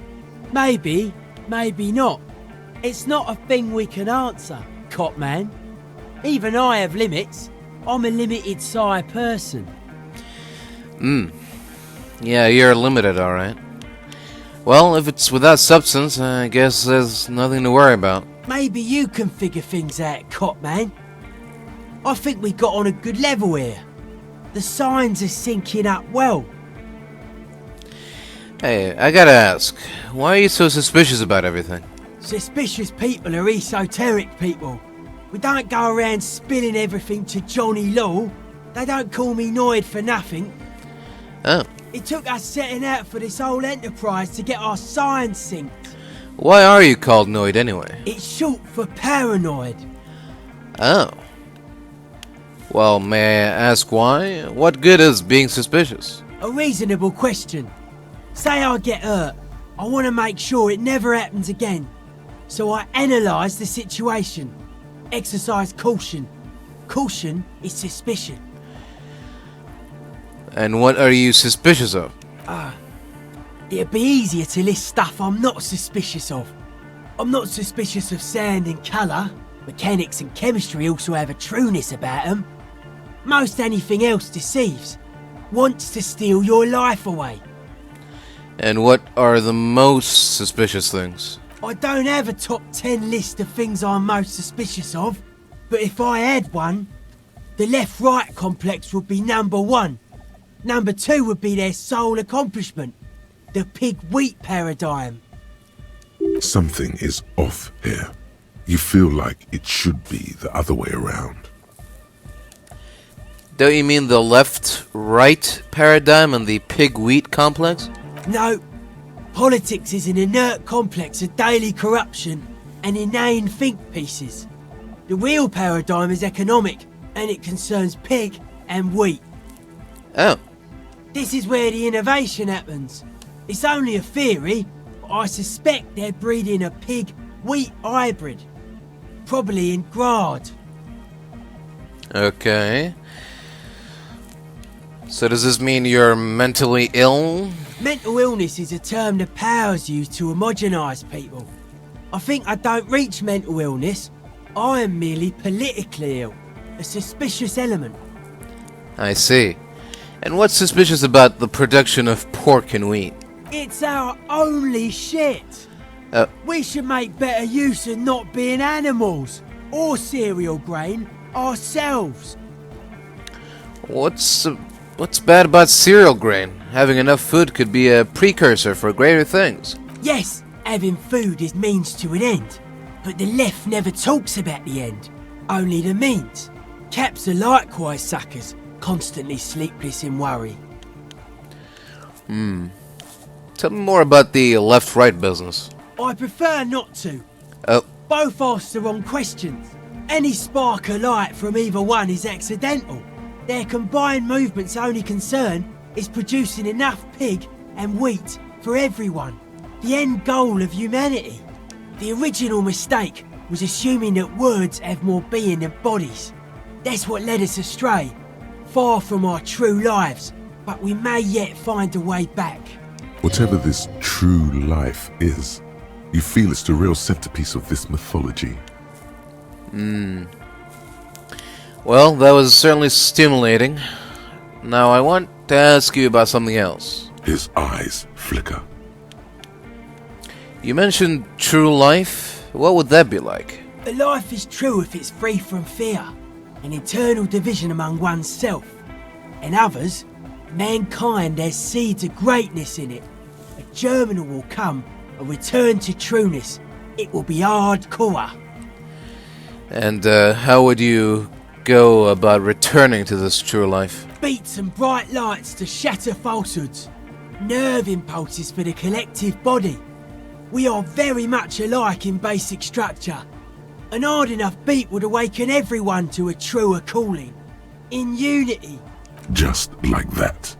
Maybe, maybe not. It's not a thing we can answer, cop man. Even I have limits. I'm a limited psi person. Yeah, you're limited, alright. Well, if it's without substance, I guess there's nothing to worry about. Maybe you can figure things out, cop man. I think we got on a good level here. The signs are syncing up well. Hey, I gotta ask, why are you so suspicious about everything? Suspicious people are esoteric people. We don't go around spilling everything to Johnny Law. They don't call me Noid for nothing. Oh. It took us setting out for this whole enterprise to get our signs synced. Why are you called Noid anyway? It's short for paranoid. Oh. Well, may I ask why? What good is being suspicious? A reasonable question. Say I get hurt. I want to make sure it never happens again. So I analyse the situation. Exercise caution. Caution is suspicion. And what are you suspicious of? It'd be easier to list stuff I'm not suspicious of. I'm not suspicious of sound and colour. Mechanics and chemistry also have a trueness about them. Most anything else deceives. Wants to steal your life away. And what are the most suspicious things? I don't have a top 10 list of things I'm most suspicious of, but if I had one, the left-right complex would be number 1. Number 2 would be their sole accomplishment, the pig-wheat paradigm. Something is off here. You feel like it should be the other way around. Don't you mean the left-right paradigm and the pig-wheat complex? No. Politics is an inert complex of daily corruption and inane think pieces. The real paradigm is economic, and it concerns pig and wheat. Oh. This is where the innovation happens. It's only a theory, but I suspect they're breeding a pig-wheat hybrid. Probably in Grad. Okay. So does this mean you're mentally ill? Mental illness is a term that powers you to homogenise people. I think I don't reach mental illness. I am merely politically ill. A suspicious element. I see. And what's suspicious about the production of pork and wheat? It's our only shit. We should make better use of not being animals or cereal grain ourselves. What's bad about cereal grain? Having enough food could be a precursor for greater things. Yes, having food is means to an end. But the left never talks about the end, only the means. Caps are likewise suckers, constantly sleepless in worry. Tell me more about the left-right business. I prefer not to. Oh. Both ask the wrong questions. Any spark of light from either one is accidental. Their combined movement's only concern is producing enough pig and wheat for everyone. The end goal of humanity. The original mistake was assuming that words have more being than bodies. That's what led us astray, far from our true lives, but we may yet find a way back. Whatever this true life is, you feel it's the real centerpiece of this mythology. Well, that was certainly stimulating. Now I want to ask you about something else. His eyes flicker. You mentioned true life. What would that be like? A life is true if it's free from fear, an eternal division among oneself and others. Mankind has seeds of greatness in it. A germinal will come, a return to trueness. It will be hardcore. And how would you go about returning to this true life? Beats and bright lights to shatter falsehoods. Nerve impulses for the collective body. We are very much alike in basic structure. An hard enough beat would awaken everyone to a truer calling. In unity. Just like that.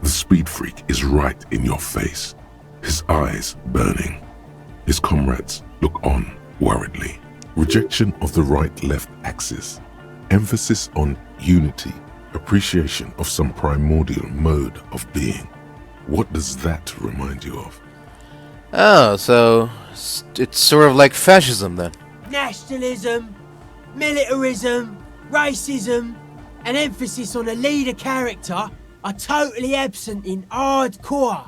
The speed freak is right in your face. His eyes burning. His comrades look on worriedly. Rejection of the right-left axis. Emphasis on unity. Appreciation of some primordial mode of being. What does that remind you of? Oh, so it's sort of like fascism then. Nationalism, militarism, racism, and emphasis on a leader character are totally absent in hardcore.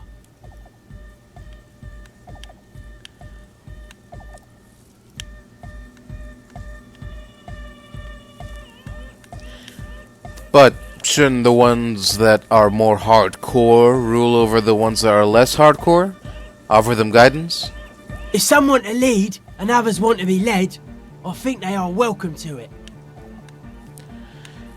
But shouldn't the ones that are more hardcore rule over the ones that are less hardcore? Offer them guidance? If some want to lead and others want to be led, I think they are welcome to it.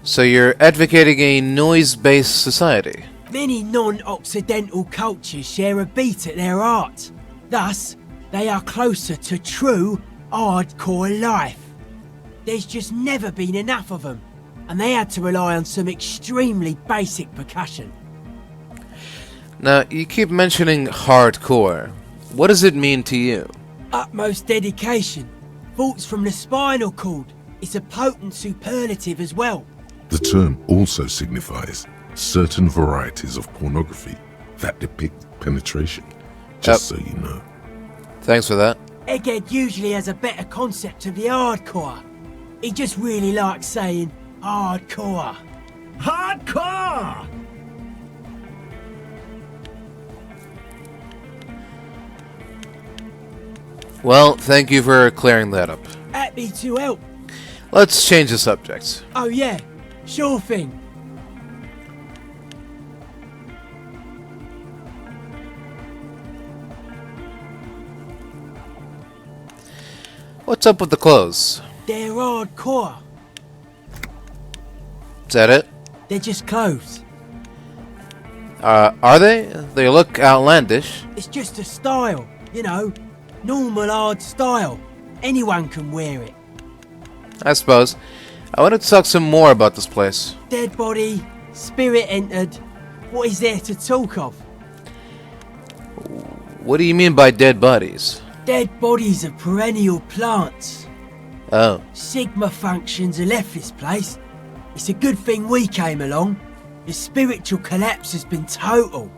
So you're advocating a noise-based society? Many non-Occidental cultures share a beat at their art. Thus, they are closer to true, hardcore life. There's just never been enough of them, and they had to rely on some extremely basic percussion. Now, you keep mentioning hardcore. What does it mean to you? Utmost dedication. Thoughts from the spinal cord. It's a potent superlative as well. The term also signifies certain varieties of pornography that depict penetration. Just so you know. Thanks for that. Egghead usually has a better concept of the hardcore. He just really likes saying hardcore. Hardcore! Well, thank you for clearing that up. Happy to help. Let's change the subject. Oh yeah, sure thing. What's up with the clothes? They're hardcore. Is that it? They're just clothes. Are they? They look outlandish. It's just a style, you know. Normal hard style. Anyone can wear it. I suppose. I want to talk some more about this place. Dead body, spirit entered. What is there to talk of? What do you mean by dead bodies? Dead bodies of perennial plants. Oh. Sigma functions have left this place. It's a good thing we came along. The spiritual collapse has been total.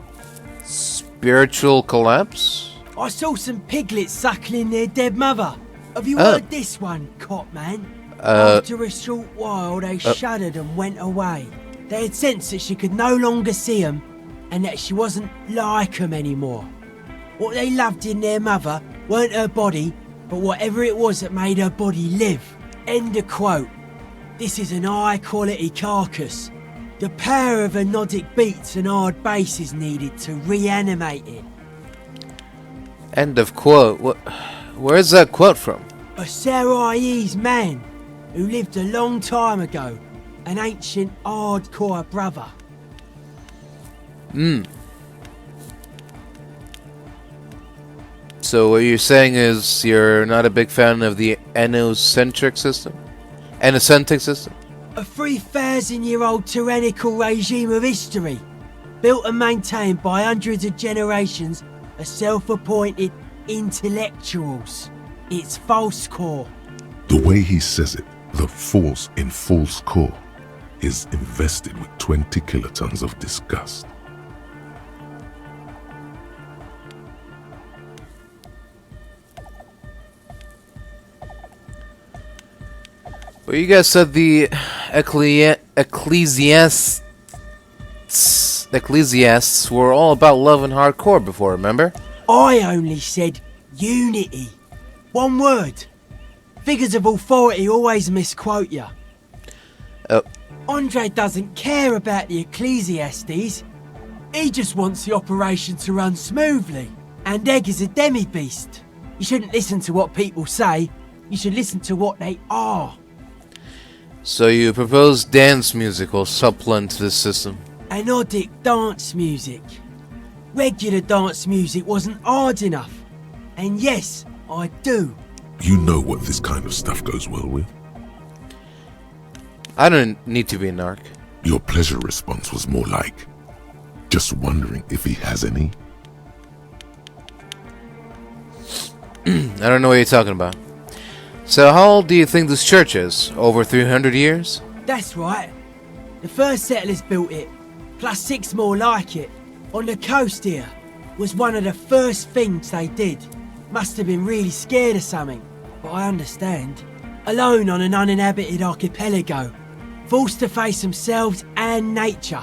Spiritual collapse? I saw some piglets suckling their dead mother. Have you heard this one, Cop Man? After a short while, they shuddered and went away. They had sensed that she could no longer see them, and that she wasn't like them anymore. What they loved in their mother weren't her body, but whatever it was that made her body live. End of quote. This is an high-quality carcass. The power of anodic beats and hard bass is needed to reanimate it. End of quote. Where's that quote from? A Sarais man who lived a long time ago. An ancient hardcore brother. So what you're saying is you're not a big fan of the enocentric system? Enocentric system? A 3,000-year-old tyrannical regime of history, built and maintained by hundreds of generations of self-appointed intellectuals. It's false core. The way he says it, the force in false core, is invested with 20 kilotons of disgust. Well, you guys said the ecclesiasts were all about love and hardcore before, remember? I only said unity. One word. Figures of authority always misquote you. Andre doesn't care about the Ecclesiastes. He just wants the operation to run smoothly. And Egg is a demi-beast. You shouldn't listen to what people say. You should listen to what they are. So you propose dance music will supplement this system? Anodic dance music. Regular dance music wasn't hard enough. And yes, I do. You know what this kind of stuff goes well with? I don't need to be a narc. Your pleasure response was more like, just wondering if he has any. I don't know what you're talking about. So how old do you think this church is? Over 300 years? That's right. The first settlers built it, plus 6 more like it, on the coast here. Was one of the first things they did. Must have been really scared of something, but I understand. Alone on an uninhabited archipelago, forced to face themselves and nature.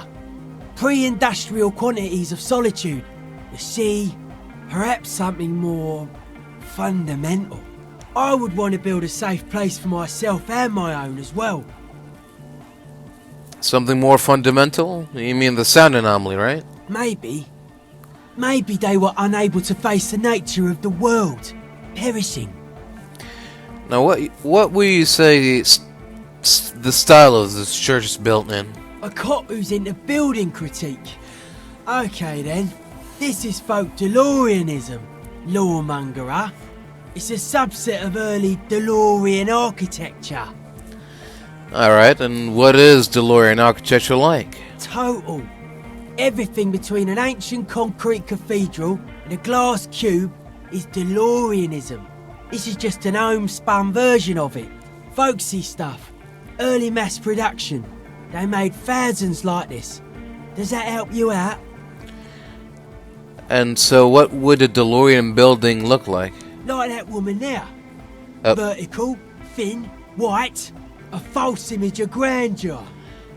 Pre-industrial quantities of solitude, the sea, perhaps something more fundamental. I would want to build a safe place for myself and my own as well. Something more fundamental? You mean the sound anomaly, right? Maybe. Maybe they were unable to face the nature of the world, perishing. Now what would you say the style of this church is built in? A cop who's into building critique. Okay then, this is folk DeLoreanism, lawmongerer. It's a subset of early DeLorean architecture. Alright, and what is DeLorean architecture like? Total. Everything between an ancient concrete cathedral and a glass cube is DeLoreanism. This is just an homespun version of it. Folksy stuff. Early mass production. They made thousands like this. Does that help you out? And so what would a DeLorean building look like? Like that woman there. Oh. Vertical, thin, white, a false image of grandeur.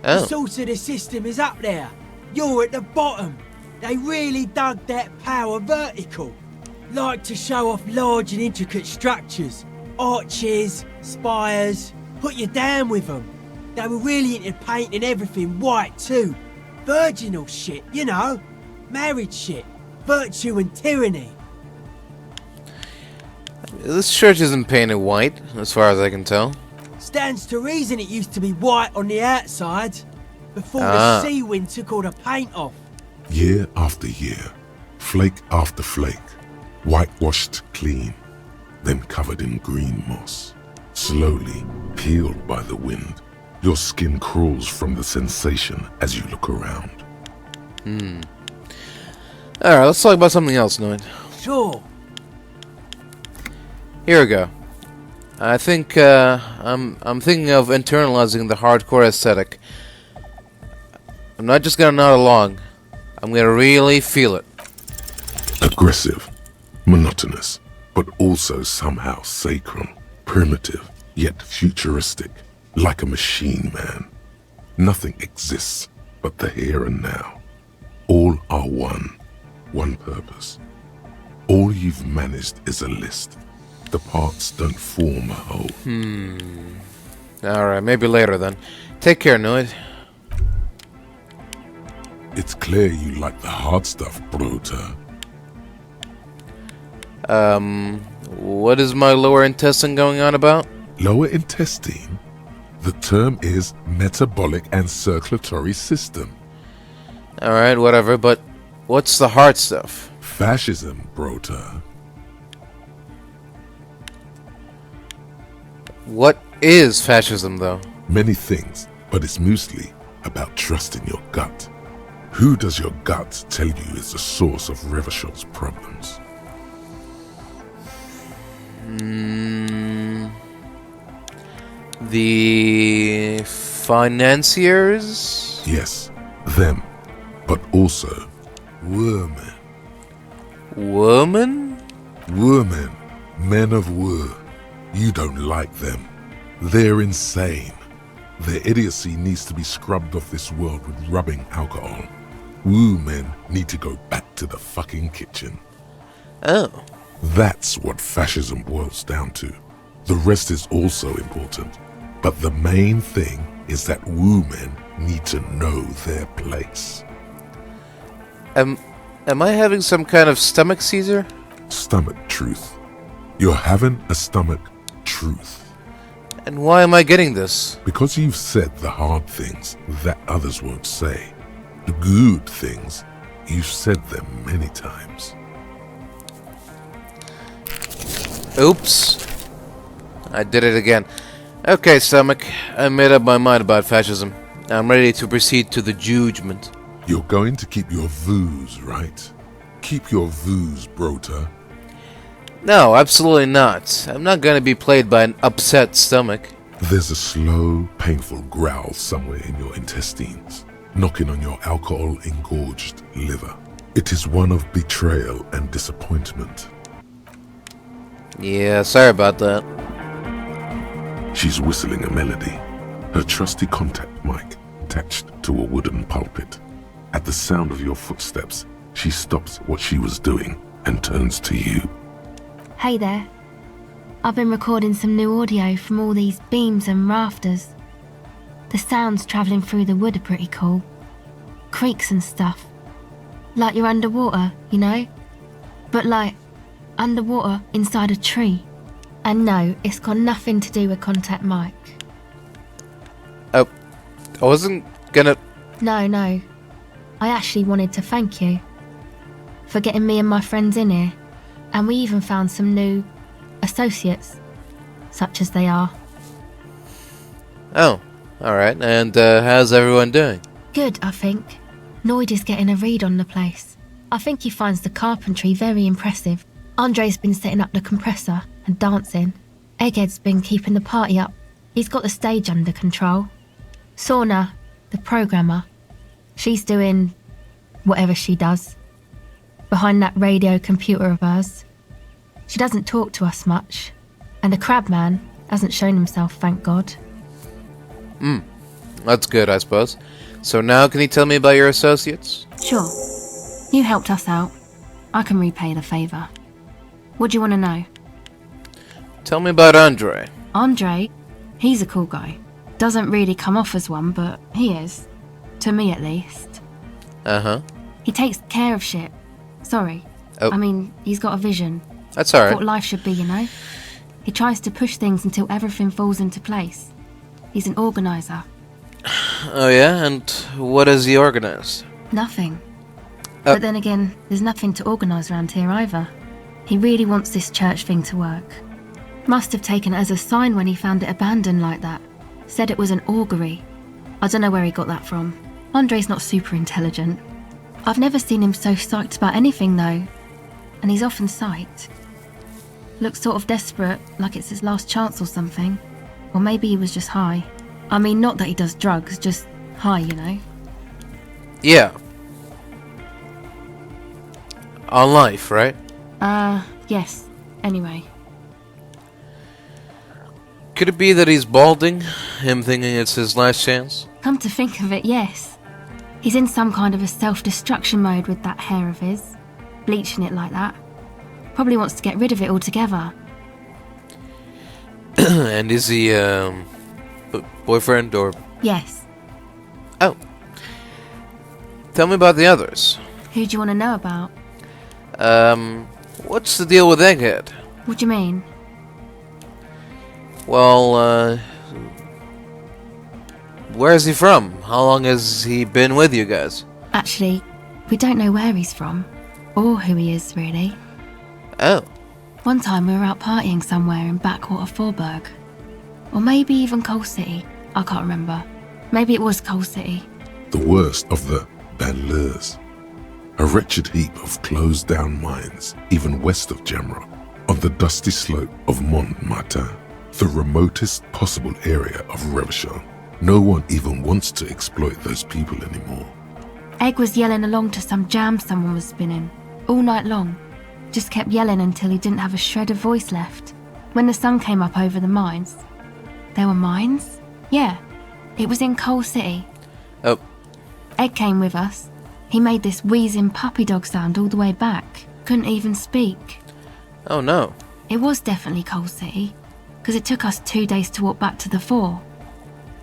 Oh. The source of the system is up there. You're at the bottom. They really dug that power vertical. Like to show off large and intricate structures. Arches, spires, put you down with them. They were really into painting everything white too. Virginal shit, you know. Married shit. Virtue and tyranny. This church isn't painted white, as far as I can tell. Stands to reason it used to be white on the outside. Before the sea wind took all the paint off. Year after year, flake after flake, whitewashed clean, then covered in green moss. Slowly peeled by the wind, your skin crawls from the sensation as you look around. Alright, let's talk about something else, Noid. Sure. Here we go. I think I'm thinking of internalizing the hardcore aesthetic. I'm not just gonna nod along. I'm gonna really feel it. Aggressive, monotonous, but also somehow sacred, primitive, yet futuristic, like a machine, man. Nothing exists but the here and now. All are one purpose. All you've managed is a list. The parts don't form a whole. Alright, maybe later then. Take care, Noid. It's clear you like the hard stuff, Brota. What is my lower intestine going on about? Lower intestine? The term is metabolic and circulatory system. Alright, whatever, but what's the hard stuff? Fascism, Brota. What is fascism, though? Many things, but it's mostly about trusting your gut. Who does your gut tell you is the source of Revachol's problems? The financiers? Yes, them, but also women. Woman? Women, men of war. You don't like them. They're insane. Their idiocy needs to be scrubbed off this world with rubbing alcohol. Woo men need to go back to the fucking kitchen. Oh. That's what fascism boils down to. The rest is also important. But the main thing is that woo men need to know their place. Am I having some kind of stomach Caesar? Stomach truth. You're having a stomach truth. And why am I getting this? Because you've said the hard things that others won't say. The good things, you've said them many times. Oops. I did it again. Okay, stomach. I made up my mind about fascism. I'm ready to proceed to the judgment. You're going to keep your views, right? Keep your views, Brota. No, absolutely not. I'm not going to be played by an upset stomach. There's a slow, painful growl somewhere in your intestines, knocking on your alcohol-engorged liver. It is one of betrayal and disappointment. Yeah, sorry about that. She's whistling a melody, her trusty contact mic attached to a wooden pulpit. At the sound of your footsteps, she stops what she was doing and turns to you. Hey there. I've been recording some new audio from all these beams and rafters. The sounds travelling through the wood are pretty cool. Creaks and stuff. Like you're underwater, you know? But like, underwater inside a tree. And no, it's got nothing to do with Contact Mike. Oh, I wasn't gonna... No. I actually wanted to thank you for getting me and my friends in here. And we even found some new associates, such as they are. Oh, alright. And how's everyone doing? Good, I think. Noid is getting a read on the place. I think he finds the carpentry very impressive. Andre's been setting up the compressor and dancing. Egghead's been keeping the party up. He's got the stage under control. Sauna, the programmer, she's doing whatever she does. behind that radio computer of hers. She doesn't talk to us much, and the crab man hasn't shown himself, thank God. That's good, I suppose. So now can you tell me about your associates? Sure. You helped us out. I can repay the favour. What do you want to know? Tell me about Andre. Andre? He's a cool guy. Doesn't really come off as one, but he is. To me, at least. Uh-huh. He takes care of shit. Sorry. Oh. I mean, he's got a vision. That's alright. What life should be, you know? He tries to push things until everything falls into place. He's an organiser. Oh yeah? And what has he organized? Nothing. But then again, there's nothing to organise around here either. He really wants this church thing to work. Must have taken it as a sign when he found it abandoned like that. Said it was an augury. I don't know where he got that from. Andre's not super intelligent. I've never seen him so psyched about anything though. And he's often psyched. Looks sort of desperate, like it's his last chance or something. Or maybe he was just high. I mean, not that he does drugs, just high, you know? Yeah. On life, right? Yes. Anyway. Could it be that he's balding? Him thinking it's his last chance? Come to think of it, yes. He's in some kind of a self-destruction mode with that hair of his. Bleaching it like that. Probably wants to get rid of it altogether. And is he, boyfriend or... Yes. Oh. Tell me about the others. Who do you want to know about? What's the deal with Egghead? What do you mean? Well, where is he from? How long has he been with you guys? Actually, we don't know where he's from. Or who he is, really. Oh. One time we were out partying somewhere in backwater Forburg. Or maybe even Coal City. I can't remember. Maybe it was Coal City. The worst of the banlieues. A wretched heap of closed-down mines, even west of Jamrock, on the dusty slope of Montmartin, the remotest possible area of Revachol. No one even wants to exploit those people anymore. Egg was yelling along to some jam someone was spinning, all night long. Just kept yelling until he didn't have a shred of voice left. When the sun came up over the mines. There were mines? Yeah, it was in Coal City. Oh. Egg came with us. He made this wheezing puppy dog sound all the way back. Couldn't even speak. Oh no. It was definitely Coal City, because it took us 2 days to walk back to the fort.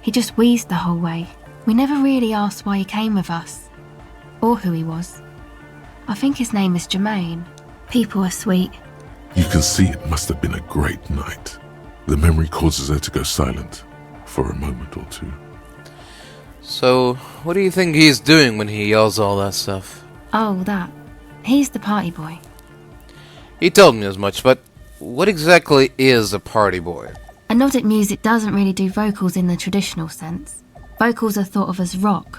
He just wheezed the whole way. We never really asked why he came with us, or who he was. I think his name is Jermaine. People are sweet. You can see it must have been a great night. The memory causes her to go silent for a moment or two. So, what do you think he's doing when he yells all that stuff? Oh, that. He's the party boy. He told me as much, but what exactly is a party boy? Anodic music doesn't really do vocals in the traditional sense. Vocals are thought of as rock.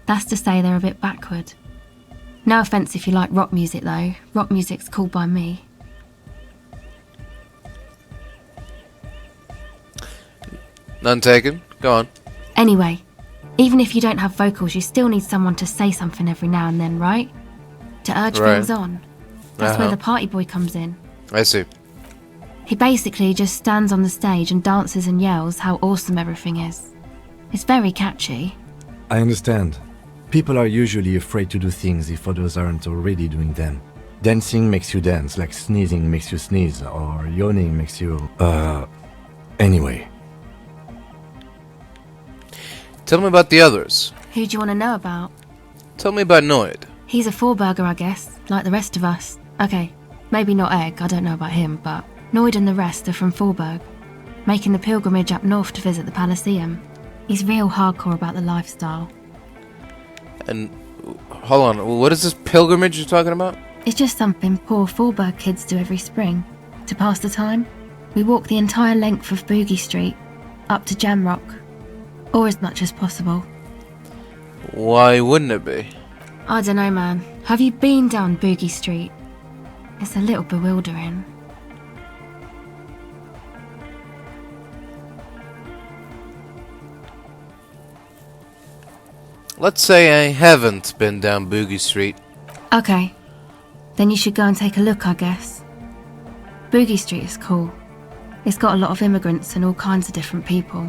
That's to say they're a bit backward. No offence if you like rock music though. Rock music's cool by me. None taken. Go on. Anyway, even if you don't have vocals, you still need someone to say something every now and then, right? To urge things on. That's where the party boy comes in. I see. He basically just stands on the stage and dances and yells how awesome everything is. It's very catchy. I understand. People are usually afraid to do things if others aren't already doing them. Dancing makes you dance, like sneezing makes you sneeze, or yawning makes you... Anyway. Tell me about the others. Who do you want to know about? Tell me about Noid. He's a Forburger, I guess, like the rest of us. Okay, maybe not Egg, I don't know about him, but Noid and the rest are from Forburg, making the pilgrimage up north to visit the Elysium. He's real hardcore about the lifestyle. And, hold on, what is this pilgrimage you're talking about? It's just something poor Forburg kids do every spring. To pass the time, we walk the entire length of Boogie Street, up to Jamrock, or as much as possible. Why wouldn't it be? I don't know, man. Have you been down Boogie Street? It's a little bewildering. Let's say I haven't been down Boogie Street. Okay. Then you should go and take a look, I guess. Boogie Street is cool. It's got a lot of immigrants and all kinds of different people.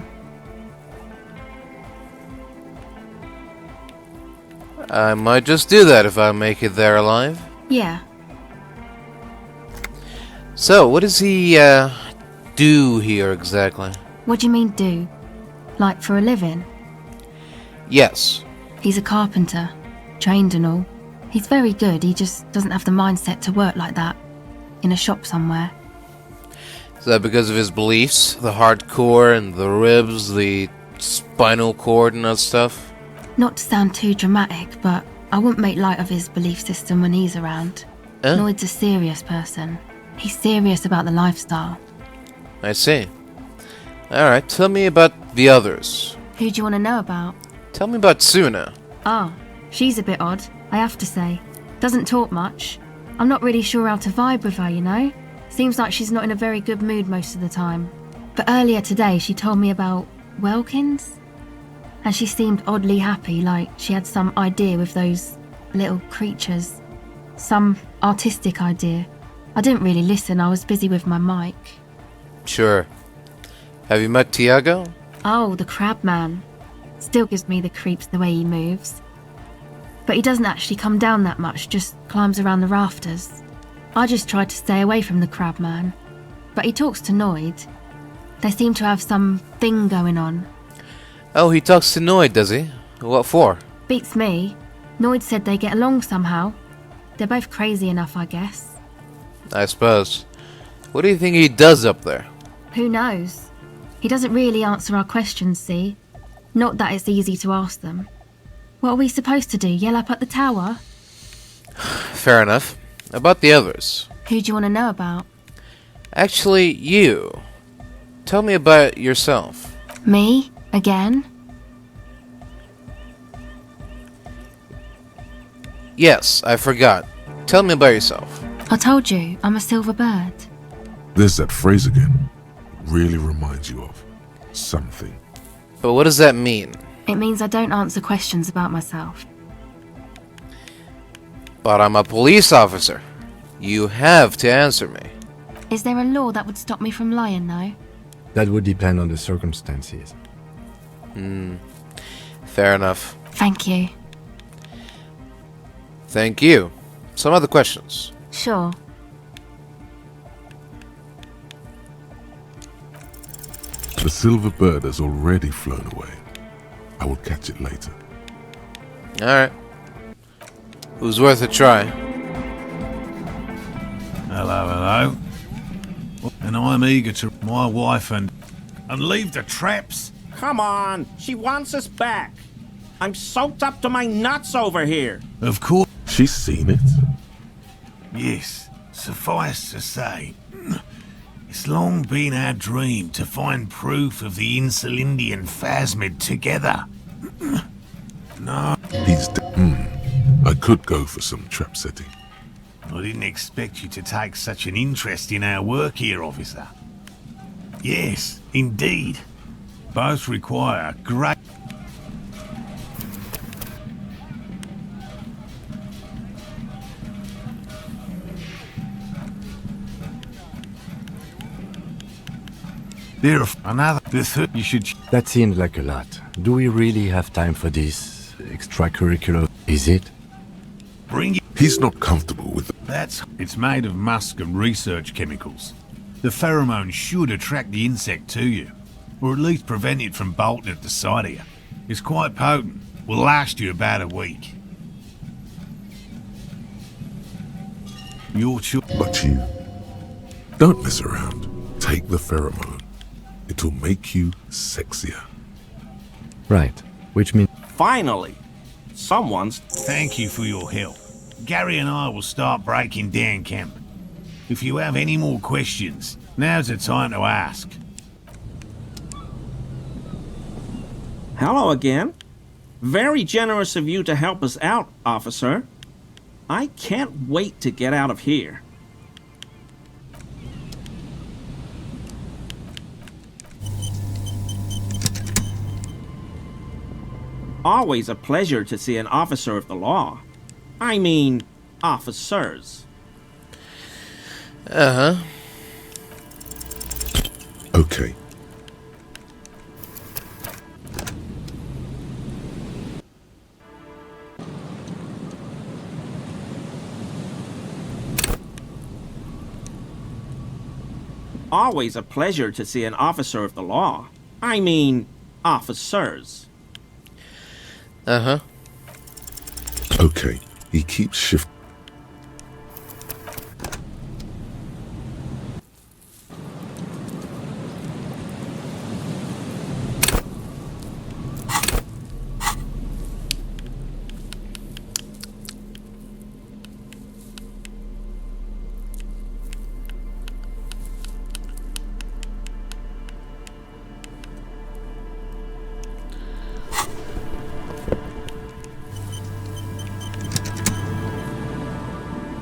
I might just do that if I make it there alive. Yeah. So, what does he, do here exactly? What do you mean do? Like for a living? Yes. He's a carpenter, trained and all. He's very good, he just doesn't have the mindset to work like that. In a shop somewhere. Is that because of his beliefs? The hardcore and the ribs, the spinal cord and that stuff? Not to sound too dramatic, but I wouldn't make light of his belief system when he's around. Noid's a serious person. He's serious about the lifestyle. I see. Alright, tell me about the others. Who do you want to know about? Tell me about Suna. Ah, she's a bit odd, I have to say. Doesn't talk much. I'm not really sure how to vibe with her, you know? Seems like she's not in a very good mood most of the time. But earlier today she told me about Welkins? And she seemed oddly happy, like she had some idea with those little creatures. Some artistic idea. I didn't really listen, I was busy with my mic. Sure. Have you met Tiago? Oh, the crab man. Still gives me the creeps the way he moves. But he doesn't actually come down that much, just climbs around the rafters. I just tried to stay away from the crab man. But he talks to Noid. They seem to have some thing going on. Oh, he talks to Noid, does he? What for? Beats me. Noid said they get along somehow. They're both crazy enough, I guess. I suppose. What do you think he does up there? Who knows? He doesn't really answer our questions, see? Not that it's easy to ask them. What are we supposed to do, yell up at the tower? Fair enough. About the others. Who do you want to know about? Actually, you. Tell me about yourself. Me? Again? Yes, I forgot. Tell me about yourself. I told you, I'm a silver bird. There's that phrase again. It really reminds you of something. But what does that mean? It means I don't answer questions about myself. But I'm a police officer. You have to answer me. Is there a law that would stop me from lying, though? That would depend on the circumstances. Fair enough. Thank you. Thank you. Some other questions? Sure. The silver bird has already flown away. I will catch it later. Alright. It was worth a try. Hello. And I'm eager to my wife and leave the traps. Come on, she wants us back. I'm soaked up to my nuts over here. Of course. She's seen it. Yes, suffice to say, it's long been our dream to find proof of the Insulindy and Phasmid together. No. He's I could go for some trap setting. I didn't expect you to take such an interest in our work here, officer. Yes, indeed. Both require great... There, another... The third you should... That seems like a lot. Do we really have time for this extracurricular? Is it? Bring it... He's not comfortable with it. It's made of musk and research chemicals. The pheromone should attract the insect to you, or at least prevent it from bolting at the sight of you. It's quite potent. Will last you about a week. Your choice. But you don't mess around. Take the pheromone. It'll make you sexier. Right. Which means... Finally, someone's... Thank you for your help. Gary and I will start breaking down camp. If you have any more questions, now's the time to ask. Hello again. Very generous of you to help us out, officer. I can't wait to get out of here. Always a pleasure to see an officer of the law. I mean, officers. Uh-huh. Okay. Always a pleasure to see an officer of the law. I mean, officers. Uh-huh. Okay. He keeps shifting.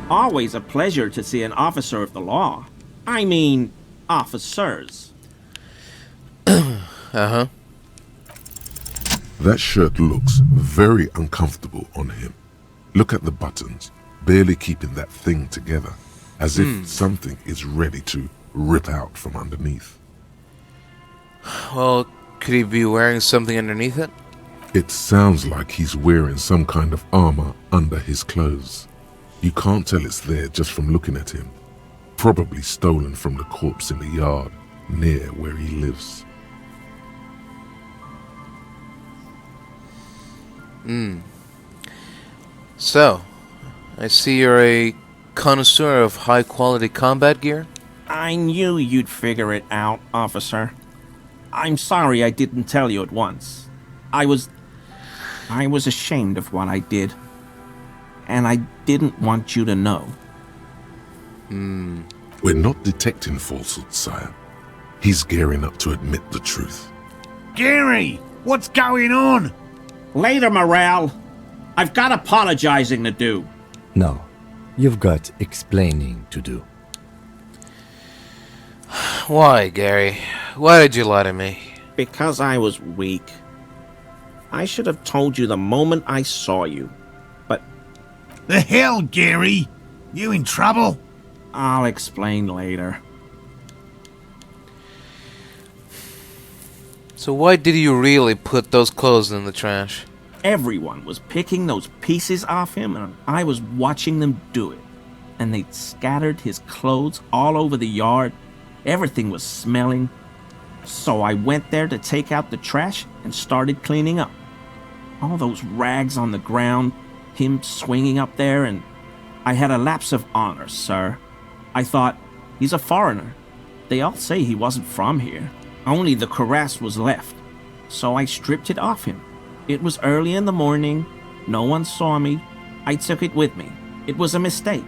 Always a pleasure to see an officer of the law. I mean, officers. Uh-huh. That shirt looks very uncomfortable on him. Look at the buttons, barely keeping that thing together, as if something is ready to rip out from underneath. Well, could he be wearing something underneath it? It sounds like he's wearing some kind of armor under his clothes. You can't tell it's there just from looking at him. Probably stolen from the corpse in the yard near where he lives. So, I see you're a connoisseur of high-quality combat gear? I knew you'd figure it out, officer. I'm sorry I didn't tell you at once. I was ashamed of what I did. And I didn't want you to know. We're not detecting falsehood, sire. He's gearing up to admit the truth. Gary, what's going on? Later, Morale. I've got apologizing to do. No, you've got explaining to do. Why, Gary? Why did you lie to me? Because I was weak. I should have told you the moment I saw you. But The hell, Gary? You in trouble? I'll explain later. So why did you really put those clothes in the trash? Everyone was picking those pieces off him, and I was watching them do it. And they'd scattered his clothes all over the yard. Everything was smelling. So I went there to take out the trash and started cleaning up. All those rags on the ground, him swinging up there, and I had a lapse of honor, sir. I thought, he's a foreigner. They all say he wasn't from here. Only the cuirass was left. So I stripped it off him. It was early in the morning. No one saw me. I took it with me. It was a mistake.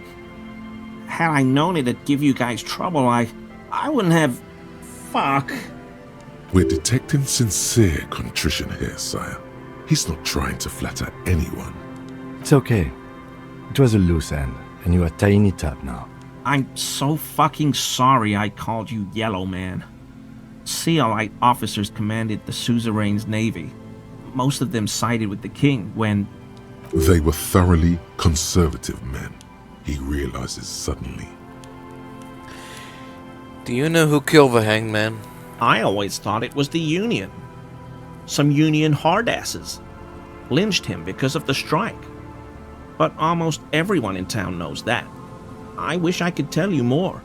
Had I known it'd give you guys trouble, I wouldn't have... Fuck. We're detecting sincere contrition here, sire. He's not trying to flatter anyone. It's okay. It was a loose end, and you are tying it up now. I'm so fucking sorry I called you Yellow Man. Sealite officers commanded the suzerain's navy. Most of them sided with the king when... They were thoroughly conservative men, he realizes suddenly. Do you know who killed the hangman? I always thought it was the Union. Some Union hardasses lynched him because of the strike. But almost everyone in town knows that. I wish I could tell you more.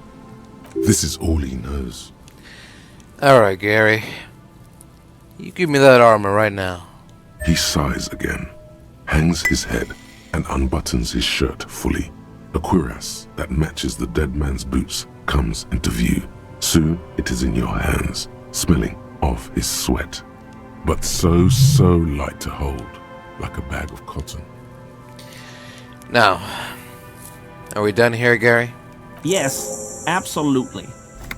This is all he knows. Alright, Gary. You give me that armor right now. He sighs again, hangs his head, and unbuttons his shirt fully. A cuirass that matches the dead man's boots comes into view. Soon it is in your hands, smelling of his sweat. But so light to hold, like a bag of cotton. Now, are we done here, Gary? Yes, absolutely.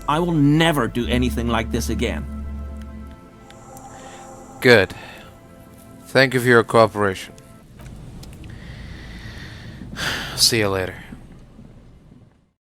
I will never do anything like this again. Good. Thank you for your cooperation. See you later.